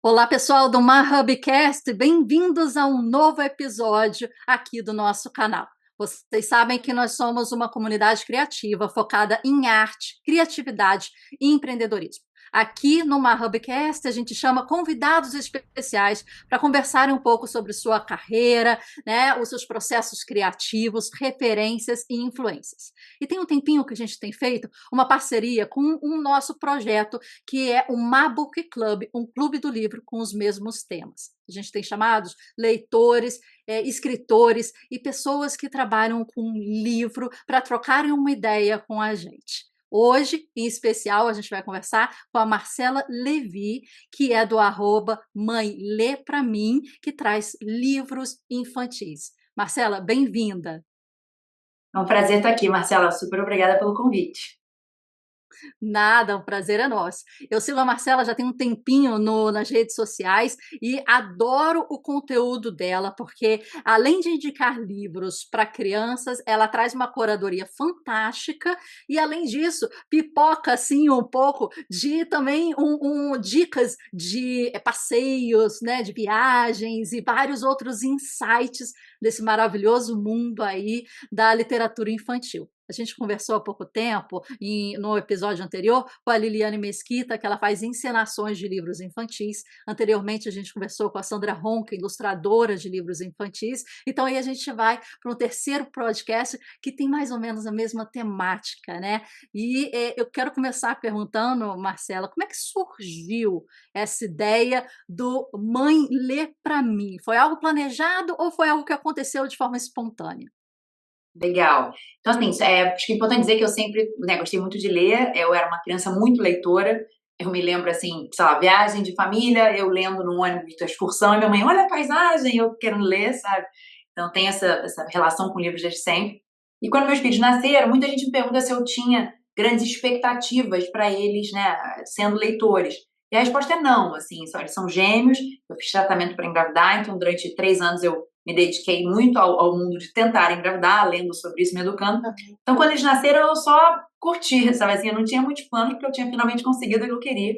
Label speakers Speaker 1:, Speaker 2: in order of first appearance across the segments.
Speaker 1: Olá, pessoal do MyHubcast, bem-vindos a um novo episódio aqui do nosso canal. Vocês sabem que nós somos uma comunidade criativa focada em arte, criatividade e empreendedorismo. Aqui no MyHubcast a gente chama convidados especiais para conversarem um pouco sobre sua carreira, né, os seus processos criativos, referências e influências. E tem um tempinho que a gente tem feito uma parceria com um nosso projeto que é o Mabook Club, um clube do livro com os mesmos temas. A gente tem chamados leitores, escritores e pessoas que trabalham com livro para trocarem uma ideia com a gente. Hoje, em especial, a gente vai conversar com a Marcela Levi, que é do @Mãe Lê Pra Mim, que traz livros infantis. Marcela, bem-vinda.
Speaker 2: É um prazer estar aqui, Marcela. Super obrigada pelo convite.
Speaker 1: Nada, o prazer é nosso. Eu sigo a Marcela já tem um tempinho nas redes sociais e adoro o conteúdo dela, porque além de indicar livros para crianças, ela traz uma curadoria fantástica e, além disso, pipoca assim um pouco de também dicas de passeios, né, de viagens e vários outros insights desse maravilhoso mundo aí da literatura infantil. A gente conversou há pouco tempo, no episódio anterior, com a Liliane Mesquita, que ela faz encenações de livros infantis. Anteriormente, a gente conversou com a Sandra Ronca, ilustradora de livros infantis. Então, aí a gente vai para um terceiro podcast que tem mais ou menos a mesma temática, né? E eu quero começar perguntando, Marcela, como é que surgiu essa ideia do Mãe Lê Pra Mim? Foi algo planejado ou foi algo que aconteceu de forma espontânea?
Speaker 2: Legal. Então, assim, acho que é importante dizer que eu sempre, né, gostei muito de ler. Eu era uma criança muito leitora. Eu me lembro, assim, sei lá, viagem de família, eu lendo no ônibus da excursão, e minha mãe, olha a paisagem, eu querendo ler, sabe? Então, tem essa relação com livros desde sempre. E quando meus filhos nasceram, muita gente me pergunta se eu tinha grandes expectativas para eles, né, sendo leitores. E a resposta é não, assim, eles são gêmeos, eu fiz tratamento para engravidar, então durante 3 anos eu me dediquei muito ao mundo de tentar engravidar, lendo sobre isso, me educando. Então, quando eles nasceram, eu só curti, sabe assim, eu não tinha muitos planos, porque eu tinha finalmente conseguido o que eu queria.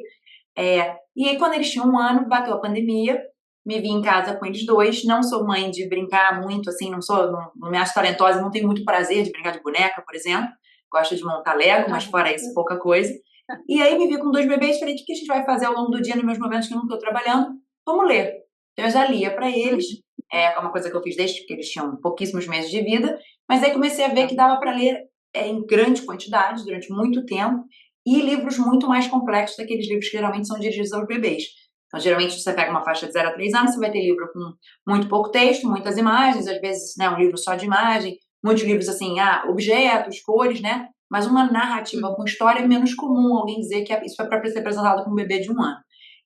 Speaker 2: E aí, quando eles tinham 1 ano, bateu a pandemia, me vi em casa com eles dois. Não sou mãe de brincar muito, assim, não me acho talentosa, não tenho muito prazer de brincar de boneca, por exemplo. Gosto de montar Lego, mas fora isso, pouca coisa. E aí, me vi com 2 bebês, falei, o que a gente vai fazer ao longo do dia, nos meus momentos que eu não estou trabalhando? Vamos ler. Eu já lia para eles, é uma coisa que eu fiz desde que eles tinham pouquíssimos meses de vida, mas aí comecei a ver que dava para ler em grande quantidade, durante muito tempo, e livros muito mais complexos daqueles livros que geralmente são dirigidos aos bebês. Então, geralmente, você pega uma faixa de 0 a 3 anos, você vai ter livro com muito pouco texto, muitas imagens, às vezes, né, um livro só de imagem, muitos livros assim, objetos, cores, né? Mas uma narrativa com história é menos comum alguém dizer que isso é para ser apresentado com um bebê de 1 ano.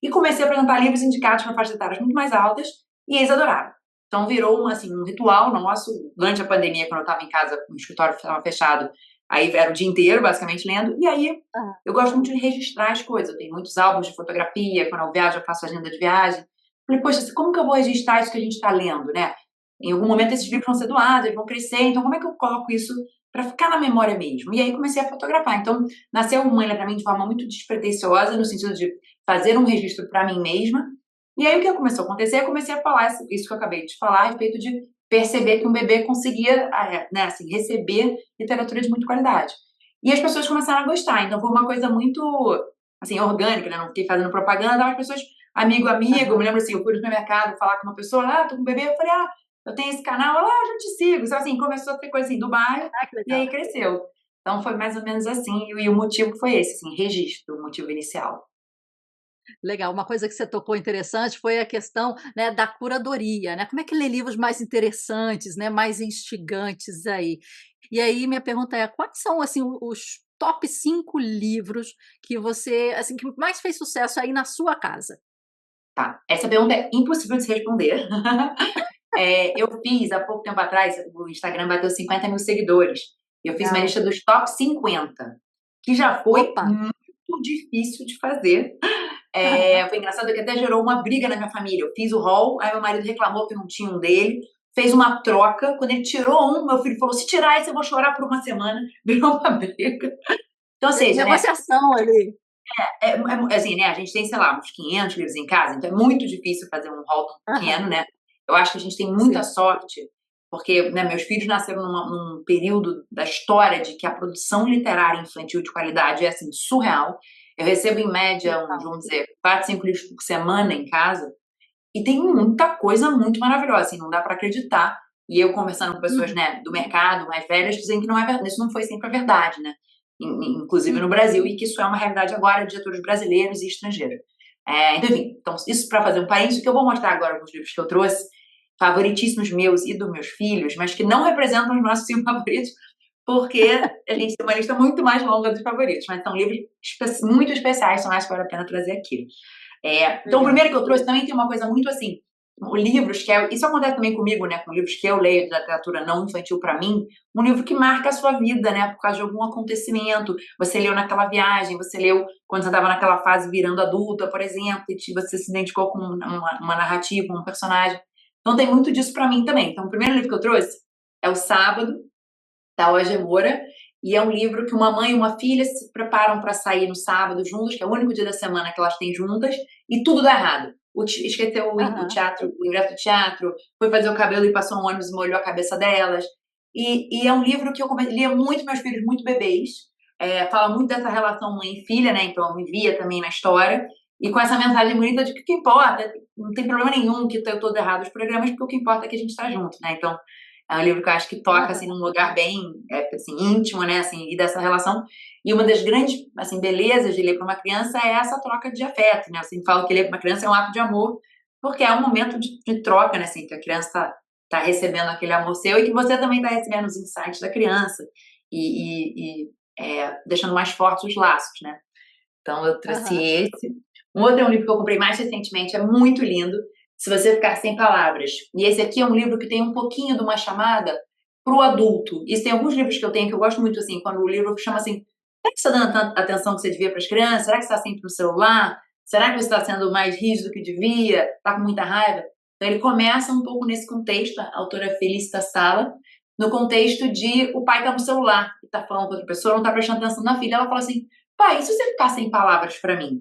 Speaker 2: E comecei a apresentar livros indicados para faixas etárias muito mais altas, e eles adoraram. Então, virou um ritual nosso, durante a pandemia, quando eu estava em casa, o escritório estava fechado, aí era o dia inteiro, basicamente, lendo, e aí eu gosto muito de registrar as coisas. Eu tenho muitos álbuns de fotografia, quando eu viajo eu faço agenda de viagem. Falei, poxa, como que eu vou registrar isso que a gente está lendo, né? Em algum momento esses livros vão ser doados, eles vão crescer, então como é que eu coloco isso para ficar na memória mesmo? E aí comecei a fotografar. Então, nasceu o Mãe Lê Pra Mim de forma muito despretensiosa, no sentido de fazer um registro para mim mesma. E aí o que começou a acontecer? Eu comecei a falar isso que eu acabei de falar, a respeito de perceber que um bebê conseguia, né, assim, receber literatura de muita qualidade. E as pessoas começaram a gostar, então foi uma coisa muito, assim, orgânica, né? Não fiquei fazendo propaganda, as pessoas, amigo, eu me lembro assim, eu fui no supermercado falar com uma pessoa, tô com um bebê, eu falei, eu tenho esse canal, ela, já te sigo, então, assim, começou a ter coisa assim, do bairro,
Speaker 1: Ah, que
Speaker 2: e
Speaker 1: legal.
Speaker 2: aí cresceu. Então foi mais ou menos assim, e o motivo foi esse, assim, registro, o motivo inicial.
Speaker 1: Legal, uma coisa que você tocou interessante foi a questão, né, da curadoria, né, como é que lê livros mais interessantes, né, mais instigantes aí? E aí minha pergunta é, quais são, assim, os top 5 livros que você, assim, que mais fez sucesso aí na sua casa?
Speaker 2: Tá, essa pergunta é impossível de se responder. Eu fiz, há pouco tempo atrás, o Instagram bateu 50 mil seguidores. Eu fiz uma
Speaker 1: Legal.
Speaker 2: lista dos top 50, que já foi
Speaker 1: Opa!
Speaker 2: muito difícil de fazer. Foi engraçado que até gerou uma briga na minha família. Eu fiz o haul, aí meu marido reclamou que não tinha um dele, fez uma troca. Quando ele tirou um, meu filho falou: se tirar esse, eu vou chorar por uma semana. Virou uma briga. Então, ou seja, né?
Speaker 1: Negociação ali.
Speaker 2: assim, né, a gente tem, sei lá, uns 500 livros em casa, então é muito difícil fazer um rol tão
Speaker 1: Aham,
Speaker 2: pequeno, né. Eu acho que a gente tem muita
Speaker 1: sim.
Speaker 2: sorte, porque, né, meus filhos nasceram num período da história de que a produção literária infantil de qualidade é, assim, surreal. Eu recebo em média uns,
Speaker 1: Legal.
Speaker 2: vamos dizer, 4, 5 livros por semana em casa, e tem muita coisa muito maravilhosa, assim, não dá para acreditar. E eu conversando com pessoas,
Speaker 1: Uhum,
Speaker 2: né, do mercado, mais velhas, dizem que não é verdade, isso não foi sempre a verdade, né? Inclusive no
Speaker 1: uhum.
Speaker 2: Brasil, e que isso é uma realidade agora de editores brasileiros e estrangeiros. Então, enfim, então, isso para fazer um parênteses, que eu vou mostrar agora alguns livros que eu trouxe, favoritíssimos meus e dos meus filhos, mas que não representam os nossos cinco favoritos, porque a gente tem uma lista muito mais longa dos favoritos, mas são livros muito especiais, são mais que vale a pena trazer aqui. Então, o
Speaker 1: Legal.
Speaker 2: primeiro que eu trouxe também tem uma coisa muito assim, livros que isso acontece também comigo, né, com livros que eu leio de literatura não infantil para mim, um livro que marca a sua vida, né, por causa de algum acontecimento, você leu naquela viagem, você leu quando você estava naquela fase virando adulta, por exemplo, e você se identificou com uma narrativa, um personagem. Então tem muito disso para mim também. Então o primeiro livro que eu trouxe é O Sábado, da Oge Moura, e é um livro que uma mãe e uma filha se preparam para sair no sábado juntas, que é o único dia da semana que elas têm juntas, e tudo dá errado. Esqueceu o
Speaker 1: Aham.
Speaker 2: teatro, o ingresso do teatro, foi fazer o cabelo e passou um ônibus e molhou a cabeça delas. E é um livro que eu lia muito meus filhos, muito bebês, fala muito dessa relação mãe e filha, né? Então eu me via também na história, e com essa mensagem bonita de que o que importa, não tem problema nenhum que eu todo errado os programas, porque o que importa é que a gente está junto, né? Então é um livro que eu acho que toca, assim,
Speaker 1: Aham.
Speaker 2: num lugar bem, assim, íntimo, né, assim, e dessa relação. E uma das grandes, assim, belezas de ler para uma criança é essa troca de afeto, né? Eu sempre falo que ler para uma criança é um ato de amor, porque é um momento de troca, né, assim, que a criança tá recebendo aquele amor seu e que você também está recebendo os insights da criança e deixando mais fortes os laços, né? Então eu trouxe
Speaker 1: Aham.
Speaker 2: esse. Um outro é um livro que eu comprei mais recentemente, é muito lindo, Se Você Ficar Sem Palavras. E esse aqui é um livro que tem um pouquinho de uma chamada para o adulto. Isso tem alguns livros que eu tenho que eu gosto muito, assim, quando o livro chama assim, será que você está dando tanta atenção que você devia para as crianças? Será que você está sempre no celular? Será que você está sendo mais rígido do que devia? Está com muita raiva? Então ele começa um pouco nesse contexto, a autora Felícia Sala, no contexto de o pai está no celular e está falando com outra pessoa, não está prestando atenção na filha, ela fala assim, pai, e se você ficar sem palavras para mim?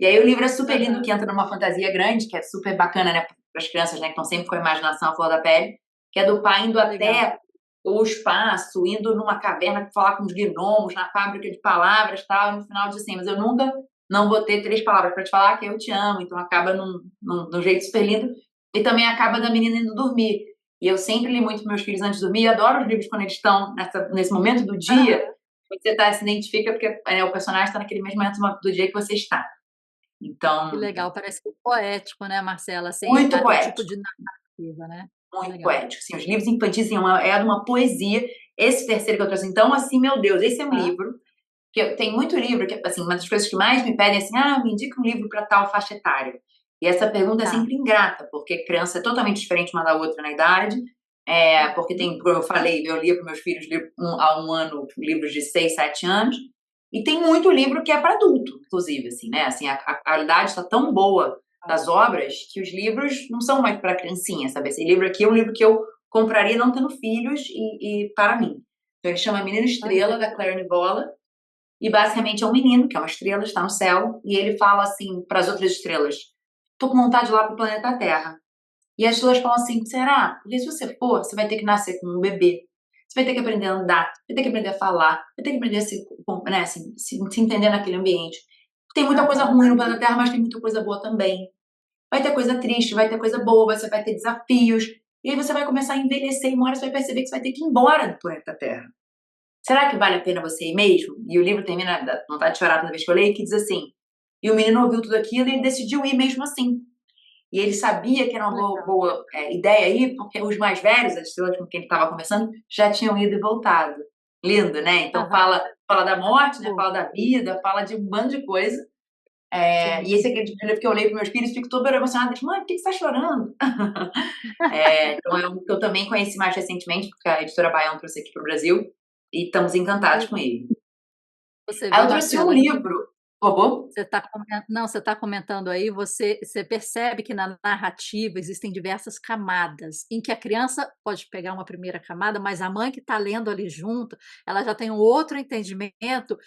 Speaker 2: E aí o livro é super lindo,
Speaker 1: Aham.
Speaker 2: que entra numa fantasia grande, que é super bacana, né, para as crianças, né, que estão sempre com a imaginação à flor da pele, que é do pai indo
Speaker 1: Legal.
Speaker 2: até o espaço, indo numa caverna falar com os gnomos, na fábrica de palavras e tal, e no final diz assim, mas eu nunca não vou ter 3 palavras para te falar que eu te amo, então acaba num jeito super lindo, e também acaba da menina indo dormir. E eu sempre li muito para meus filhos antes de dormir, e adoro os livros quando eles estão nesse momento do dia,
Speaker 1: Aham.
Speaker 2: você se identifica porque o personagem está naquele mesmo momento do dia que você está.
Speaker 1: Que
Speaker 2: Então,
Speaker 1: legal, parece poético, né, Marcela, assim,
Speaker 2: muito
Speaker 1: o tipo
Speaker 2: poético,
Speaker 1: de narrativa, né.
Speaker 2: muito
Speaker 1: Legal.
Speaker 2: poético. Assim, os livros infantis assim, é de uma poesia. Esse terceiro que eu trouxe, então, assim, meu Deus, esse é um
Speaker 1: Tá.
Speaker 2: livro que tem muito livro que, assim, uma das coisas que mais me pedem é assim, ah, me indica um livro para tal faixa etária. E essa pergunta é
Speaker 1: Tá.
Speaker 2: sempre ingrata, porque criança é totalmente diferente uma da outra na idade, porque
Speaker 1: Uhum.
Speaker 2: tem, como eu falei, eu lia para meus filhos há um ano livros de 6, 7 anos, e tem muito livro que é para adulto, inclusive, assim, né? Assim, a qualidade está tão boa
Speaker 1: Tá.
Speaker 2: das obras que os livros não são mais para criancinha, sabe? Esse livro aqui é um livro que eu compraria não tendo filhos e para mim. Então ele chama Menina
Speaker 1: Aham.
Speaker 2: Estrela, da Claire Nivola, e basicamente é um menino, que é uma estrela, está no céu, e ele fala assim para as outras estrelas: tô com vontade de ir lá pro planeta Terra. E as estrelas falam assim: será? Porque se você for, você vai ter que nascer como um bebê. Você vai ter que aprender a andar, vai ter que aprender a falar, vai ter que aprender a né, assim, se entender naquele ambiente. Tem muita coisa
Speaker 1: Aham.
Speaker 2: ruim no planeta Terra, mas tem muita coisa boa também. Vai ter coisa triste, vai ter coisa boa, você vai ter desafios. E aí você vai começar a envelhecer e uma hora você vai perceber que você vai ter que ir embora do planeta Terra. Será que vale a pena você ir mesmo? E o livro termina, dá vontade de chorar toda vez que eu leio, que diz assim: e o menino ouviu tudo aquilo e ele decidiu ir mesmo assim. E ele sabia que era uma
Speaker 1: Legal.
Speaker 2: boa ideia ir, porque os mais velhos, as estrelas com quem ele estava conversando, já tinham ido e voltado. Lindo, né? Então
Speaker 1: Aham.
Speaker 2: fala da morte, né?
Speaker 1: Boa.
Speaker 2: Fala da vida, fala de um bando de coisa. E
Speaker 1: Sim.
Speaker 2: esse aqui é o livro que eu leio para meus filhos, fico toda emocionada. Eles, mãe, por que você está chorando? Então é um que eu também conheci mais recentemente, porque a editora Baião trouxe aqui para o Brasil, e estamos encantados com ele.
Speaker 1: Você
Speaker 2: Aí
Speaker 1: vê,
Speaker 2: eu trouxe um
Speaker 1: Marcela, que
Speaker 2: livro, por favor?
Speaker 1: você está não, você está comentando aí, você percebe que na narrativa existem diversas camadas, em que a criança pode pegar uma primeira camada, mas a mãe que está lendo ali junto, ela já tem um outro entendimento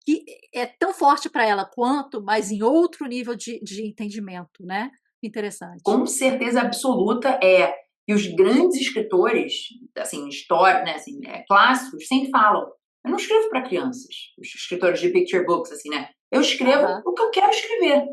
Speaker 1: que é tão forte para ela quanto, mas em outro nível de entendimento, né? Interessante.
Speaker 2: Com certeza absoluta é. E os grandes escritores, assim, história, né, assim, clássicos, sempre falam: eu não escrevo para crianças, os escritores de picture books, assim, né? Eu escrevo
Speaker 1: Aham,
Speaker 2: o que eu quero escrever.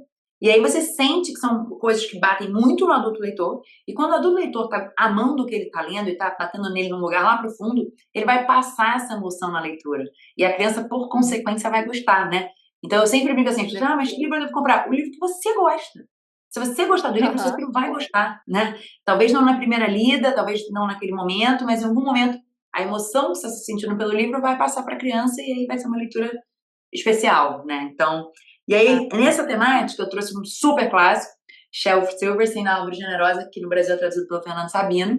Speaker 2: E aí você sente que são coisas que batem muito no adulto leitor, e quando o adulto leitor tá amando o que ele tá lendo e tá batendo nele num lugar lá profundo, ele vai passar essa emoção na leitura. E a criança, por
Speaker 1: uhum,
Speaker 2: consequência, vai gostar, né? Então eu sempre brinco assim, mas que livro eu devo comprar? O livro que você gosta. Se você gostar do livro, seu
Speaker 1: aham,
Speaker 2: filho vai gostar, né? Talvez não na primeira lida, talvez não naquele momento, mas em algum momento a emoção que você está sentindo pelo livro vai passar para a criança e aí vai ser uma leitura especial, né? Então, e
Speaker 1: ah,
Speaker 2: aí nessa temática eu trouxe um super clássico, Shelf Silverstein, na Árvore Generosa, que no Brasil é traduzido pelo Fernando Sabino,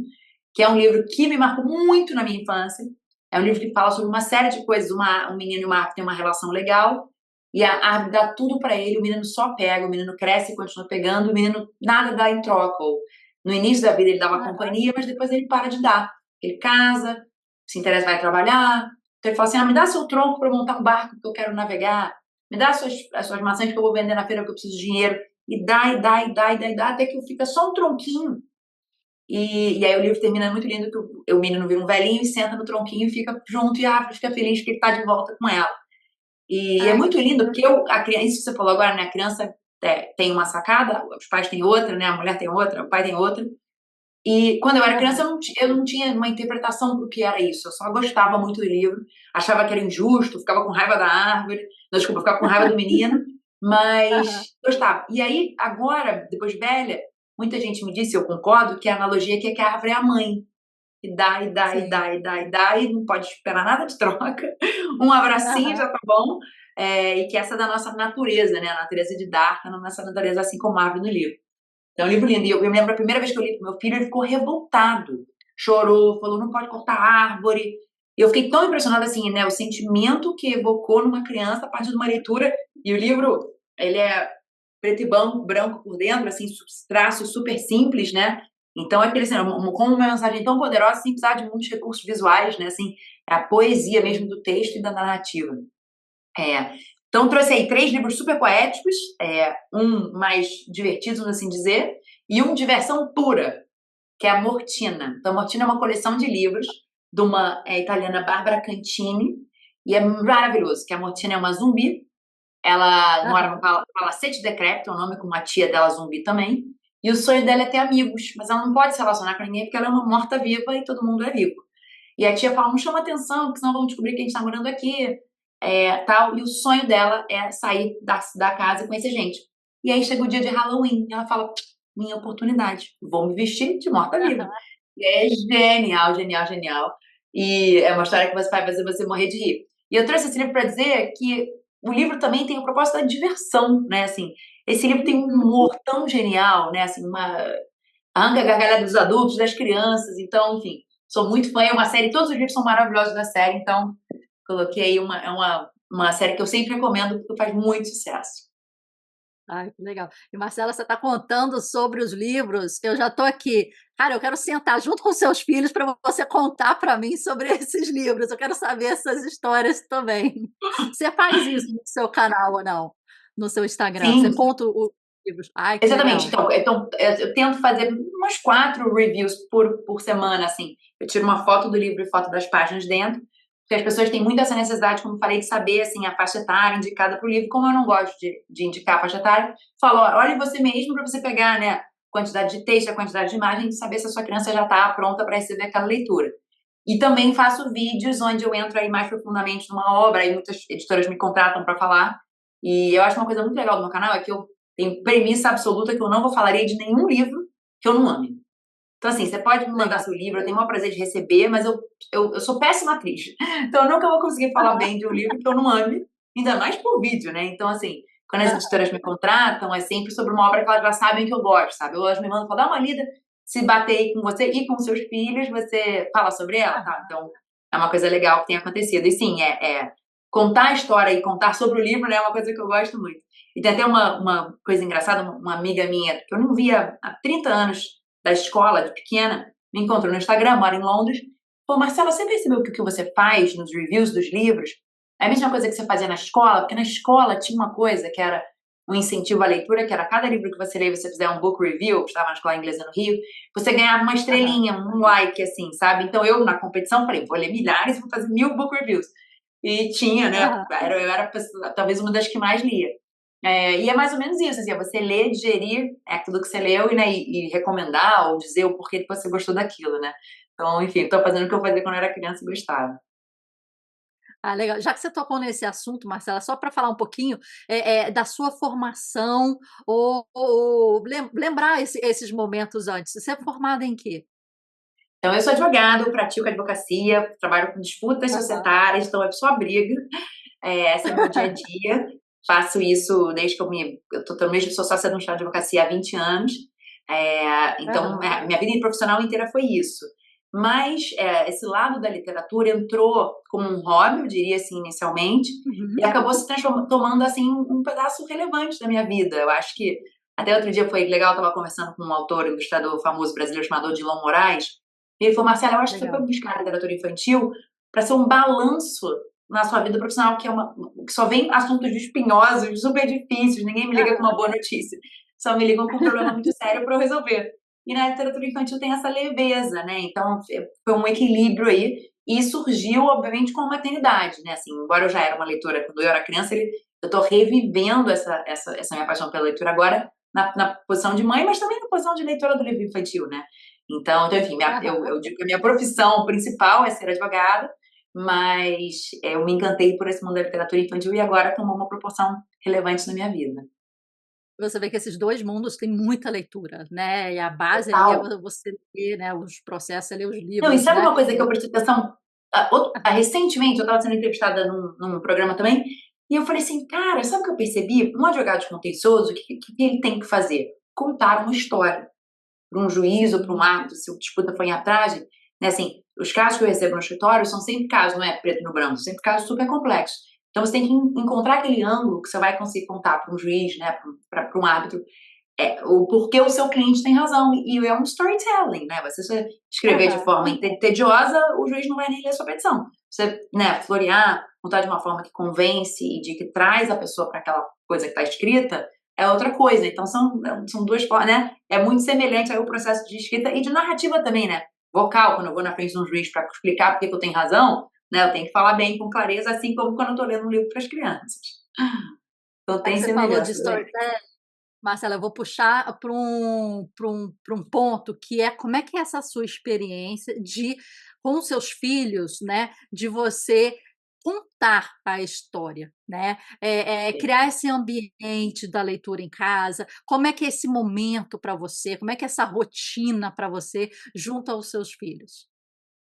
Speaker 2: que é um livro que me marcou muito na minha infância. É um livro que fala sobre uma série de coisas, um menino e uma árvore têm uma relação legal, e a árvore dá tudo para ele, o menino só pega, o menino cresce e continua pegando, o menino nada dá em troca. Ou, no início da vida ele dava
Speaker 1: aham,
Speaker 2: companhia, mas depois ele para de dar. Ele casa, se interessa, vai trabalhar. Então ele fala assim: me dá seu tronco para montar um barco que eu quero navegar, me dá as suas maçãs que eu vou vender na feira porque eu preciso de dinheiro. E dá, e dá, e dá, e dá, e dá, até que fica só um tronquinho. E aí o livro termina muito lindo, que o menino vira um velhinho e senta no tronquinho e fica junto, e a árvore fica feliz que ele está de volta com ela. E é
Speaker 1: ai,
Speaker 2: muito
Speaker 1: que
Speaker 2: lindo,
Speaker 1: lindo.
Speaker 2: porque a criança, isso que você falou agora, né? A criança tem uma sacada, os pais têm outra, né? A mulher tem outra, o pai tem outra. E quando eu era criança,
Speaker 1: Aham,
Speaker 2: eu não tinha uma interpretação do que era isso. Eu só gostava muito do livro, achava que era injusto, ficava com raiva da árvore, não, desculpa, ficava com raiva do menino,
Speaker 1: aham,
Speaker 2: mas gostava. E aí, agora, depois de velha, muita gente me disse, eu concordo, que a analogia aqui é que a árvore é a mãe. E dá, e dá, e
Speaker 1: sim,
Speaker 2: dá, e dá, e dá, e não pode esperar nada de troca. Um abracinho
Speaker 1: aham,
Speaker 2: já tá bom. E que essa é da nossa natureza, né? A natureza de dar, tá na nossa natureza, assim como a árvore no livro. Então, é um livro lindo. E eu me lembro a primeira vez que eu li pro meu filho, ele ficou revoltado. Chorou, falou, não pode cortar árvore. E eu fiquei tão impressionada, assim, né? O sentimento que evocou numa criança a partir de uma leitura. E o livro, ele é preto e branco por dentro, assim, traços super simples, né? Então, é aquele, assim, como uma mensagem tão poderosa, sem precisar de muitos recursos visuais, né? Assim, é a poesia mesmo do texto e da narrativa. É. Então, trouxe aí 3 livros super poéticos, um mais divertido, vamos assim dizer, e um de versão pura, que é a Mortina. Então, a Mortina é uma coleção de livros de uma italiana, Barbara Cantini, e é maravilhoso, que a Mortina é uma zumbi, ela mora no
Speaker 1: aham,
Speaker 2: Palacete Decrépito, é o nome com uma tia dela zumbi também, e o sonho dela é ter amigos, mas ela não pode se relacionar com ninguém porque ela é uma morta-viva e todo mundo é vivo. E a tia fala, não chama atenção, porque senão vão descobrir que a gente tá morando aqui, tal. E o sonho dela é sair da casa e conhecer gente. E aí chega o dia de Halloween, e ela fala, minha oportunidade, vou me vestir de morta-viva.
Speaker 1: aham.
Speaker 2: E é genial, genial, genial. E é uma história que vai fazer você morrer de rir. E eu trouxe esse livro para dizer que o livro também tem o propósito da diversão, né? Assim, esse livro tem um
Speaker 1: Uhum.
Speaker 2: humor tão genial, né? Assim, arranca a gargalhada dos adultos, das crianças. Então, enfim, sou muito fã. É uma série, todos os livros são maravilhosos da série. Então, coloquei aí uma série que eu sempre recomendo porque faz muito sucesso.
Speaker 1: Ai, que legal. E Marcela, você está contando sobre os livros, eu já estou aqui. Cara, eu quero sentar junto com seus filhos para você contar para mim sobre esses livros. Eu quero saber essas histórias também. Você faz isso no seu canal ou não? No seu Instagram? Você
Speaker 2: Sim,
Speaker 1: conta os livros? Ai, que
Speaker 2: exatamente.
Speaker 1: legal.
Speaker 2: Então, eu tento fazer umas 4 reviews por semana, assim. Eu tiro uma foto do livro e foto das páginas dentro, porque as pessoas têm muito essa necessidade, como falei, de saber, assim, a faixa etária indicada para o livro. Como eu não gosto de indicar a faixa etária, falo, ó, olhe você mesmo para você pegar, né, a quantidade de texto, a quantidade de imagem, e saber se a sua criança já está pronta para receber aquela leitura. E também faço vídeos onde eu entro aí mais profundamente numa obra, aí muitas editoras me contratam para falar. E eu acho uma coisa muito legal do meu canal é que eu tenho premissa absoluta que eu não vou falaria de nenhum livro que eu não ame. Então, assim, você pode me mandar
Speaker 1: Legal.
Speaker 2: seu livro, eu tenho o maior prazer de receber, mas eu sou péssima atriz. Então, eu nunca vou conseguir falar
Speaker 1: Aham,
Speaker 2: bem de um livro que eu não ame, ainda mais por vídeo, né? Então, assim, quando as
Speaker 1: aham,
Speaker 2: editoras me contratam, é sempre sobre uma obra que elas já sabem que eu gosto, sabe? Elas me mandam falar, dá uma lida, se bater aí com você e com seus filhos, você fala sobre ela, tá?
Speaker 1: aham.
Speaker 2: Então, é uma coisa legal que tem acontecido. E sim, contar a história e contar sobre o livro, né, é uma coisa que eu gosto muito. E tem até uma coisa engraçada, uma amiga minha, que eu não via há 30 anos, da escola, de pequena, me encontrou no Instagram, mora em Londres. Pô, Marcela, você percebeu que o que você faz nos reviews dos livros É a mesma coisa que você fazia na escola, porque na escola tinha uma coisa que era um incentivo à leitura, que era cada livro que você lê, você fizer um book review, eu estava na escola inglesa no Rio, você ganhava uma
Speaker 1: Aham.
Speaker 2: estrelinha, um like, assim, sabe? Então eu, na competição, falei, vou ler milhares, vou fazer 1000 book reviews. E tinha, né?
Speaker 1: Aham.
Speaker 2: Eu era talvez uma das que mais lia. E é mais ou menos isso, assim, é você ler, digerir aquilo que você leu e, né, e recomendar ou dizer o porquê que você gostou daquilo, né? Então, enfim, estou fazendo o que eu fazia quando eu era criança e gostava.
Speaker 1: Ah, legal. Já que você tocou nesse assunto, Marcela, só para falar um pouquinho, da sua formação ou lembrar esses momentos antes. Você é formada em quê?
Speaker 2: Então, eu sou advogado, pratico advocacia, trabalho com disputas
Speaker 1: Aham.
Speaker 2: societárias, então é só briga. Esse é o meu dia a dia. Faço isso desde que eu mesmo sou sócia de um escritório de advocacia há 20 anos. Então,
Speaker 1: Aham.
Speaker 2: minha vida profissional inteira foi isso. Mas esse lado da literatura entrou como um hobby, eu diria assim, inicialmente, e
Speaker 1: Uhum.
Speaker 2: acabou se tomando assim um pedaço relevante da minha vida. Eu acho que até outro dia foi legal, eu estava conversando com um autor, ilustrador famoso brasileiro chamado Odilon Moraes, e ele falou, Marcela, eu acho que você foi
Speaker 1: Legal.
Speaker 2: buscar a literatura infantil para ser um balanço na sua vida profissional, que só vem assuntos espinhosos, super difíceis, ninguém me liga com uma
Speaker 1: Aham.
Speaker 2: boa notícia, só me ligam com um problema muito sério para eu resolver. E na literatura infantil tem essa leveza, né? Então foi um equilíbrio aí, e surgiu, obviamente, com a maternidade, né? Assim, embora eu já era uma leitora quando eu era criança, eu tô revivendo essa minha paixão pela leitura agora na posição de mãe, mas também na posição de leitora do livro infantil, né? Então enfim,
Speaker 1: Aham.
Speaker 2: eu digo que a minha profissão principal é ser advogada, mas eu me encantei por esse mundo da literatura infantil e agora tomou uma proporção relevante na minha vida.
Speaker 1: Você vê que esses 2 mundos têm muita leitura, né, e a base ali é
Speaker 2: Total.
Speaker 1: você ler, né, os processos, é ler os
Speaker 2: Não, e
Speaker 1: livros,
Speaker 2: sabe
Speaker 1: né.
Speaker 2: uma coisa que eu prestei atenção? Recentemente, eu estava sendo entrevistada num programa também, e eu falei assim, cara, sabe o que eu percebi? Um advogado contencioso, o que ele tem que fazer? Contar uma história para um juiz ou para um
Speaker 1: Sim.
Speaker 2: árbitro, se a disputa foi em arbitragem, né, assim, os casos que eu recebo no escritório são sempre casos, não é preto no branco, são sempre casos super complexos. Então você tem que encontrar aquele ângulo que você vai conseguir contar para um juiz, né, para um árbitro, o porquê o seu cliente tem razão. E é um storytelling, né? Você escrever de
Speaker 1: Aham.
Speaker 2: forma tediosa, o juiz não vai nem ler a sua petição. Você, né, florear, contar de uma forma que convence e de que traz a pessoa para aquela coisa que está escrita, é outra coisa. Então são duas formas, né? É muito semelhante ao processo de escrita e de narrativa também, né? Vocal, quando eu vou na frente de um juiz para explicar por que eu tenho razão, né? Eu tenho que falar bem, com clareza, assim como quando eu estou lendo um livro para as crianças. Então
Speaker 1: Já
Speaker 2: tem
Speaker 1: que você falou de
Speaker 2: semelhanças aí.
Speaker 1: storytelling, Marcela, eu vou puxar para um ponto que é como é que é essa sua experiência de com os seus filhos, né, de você contar a história, né, criar esse ambiente da leitura em casa, como é que é esse momento para você, como é que é essa rotina para você junto aos seus filhos?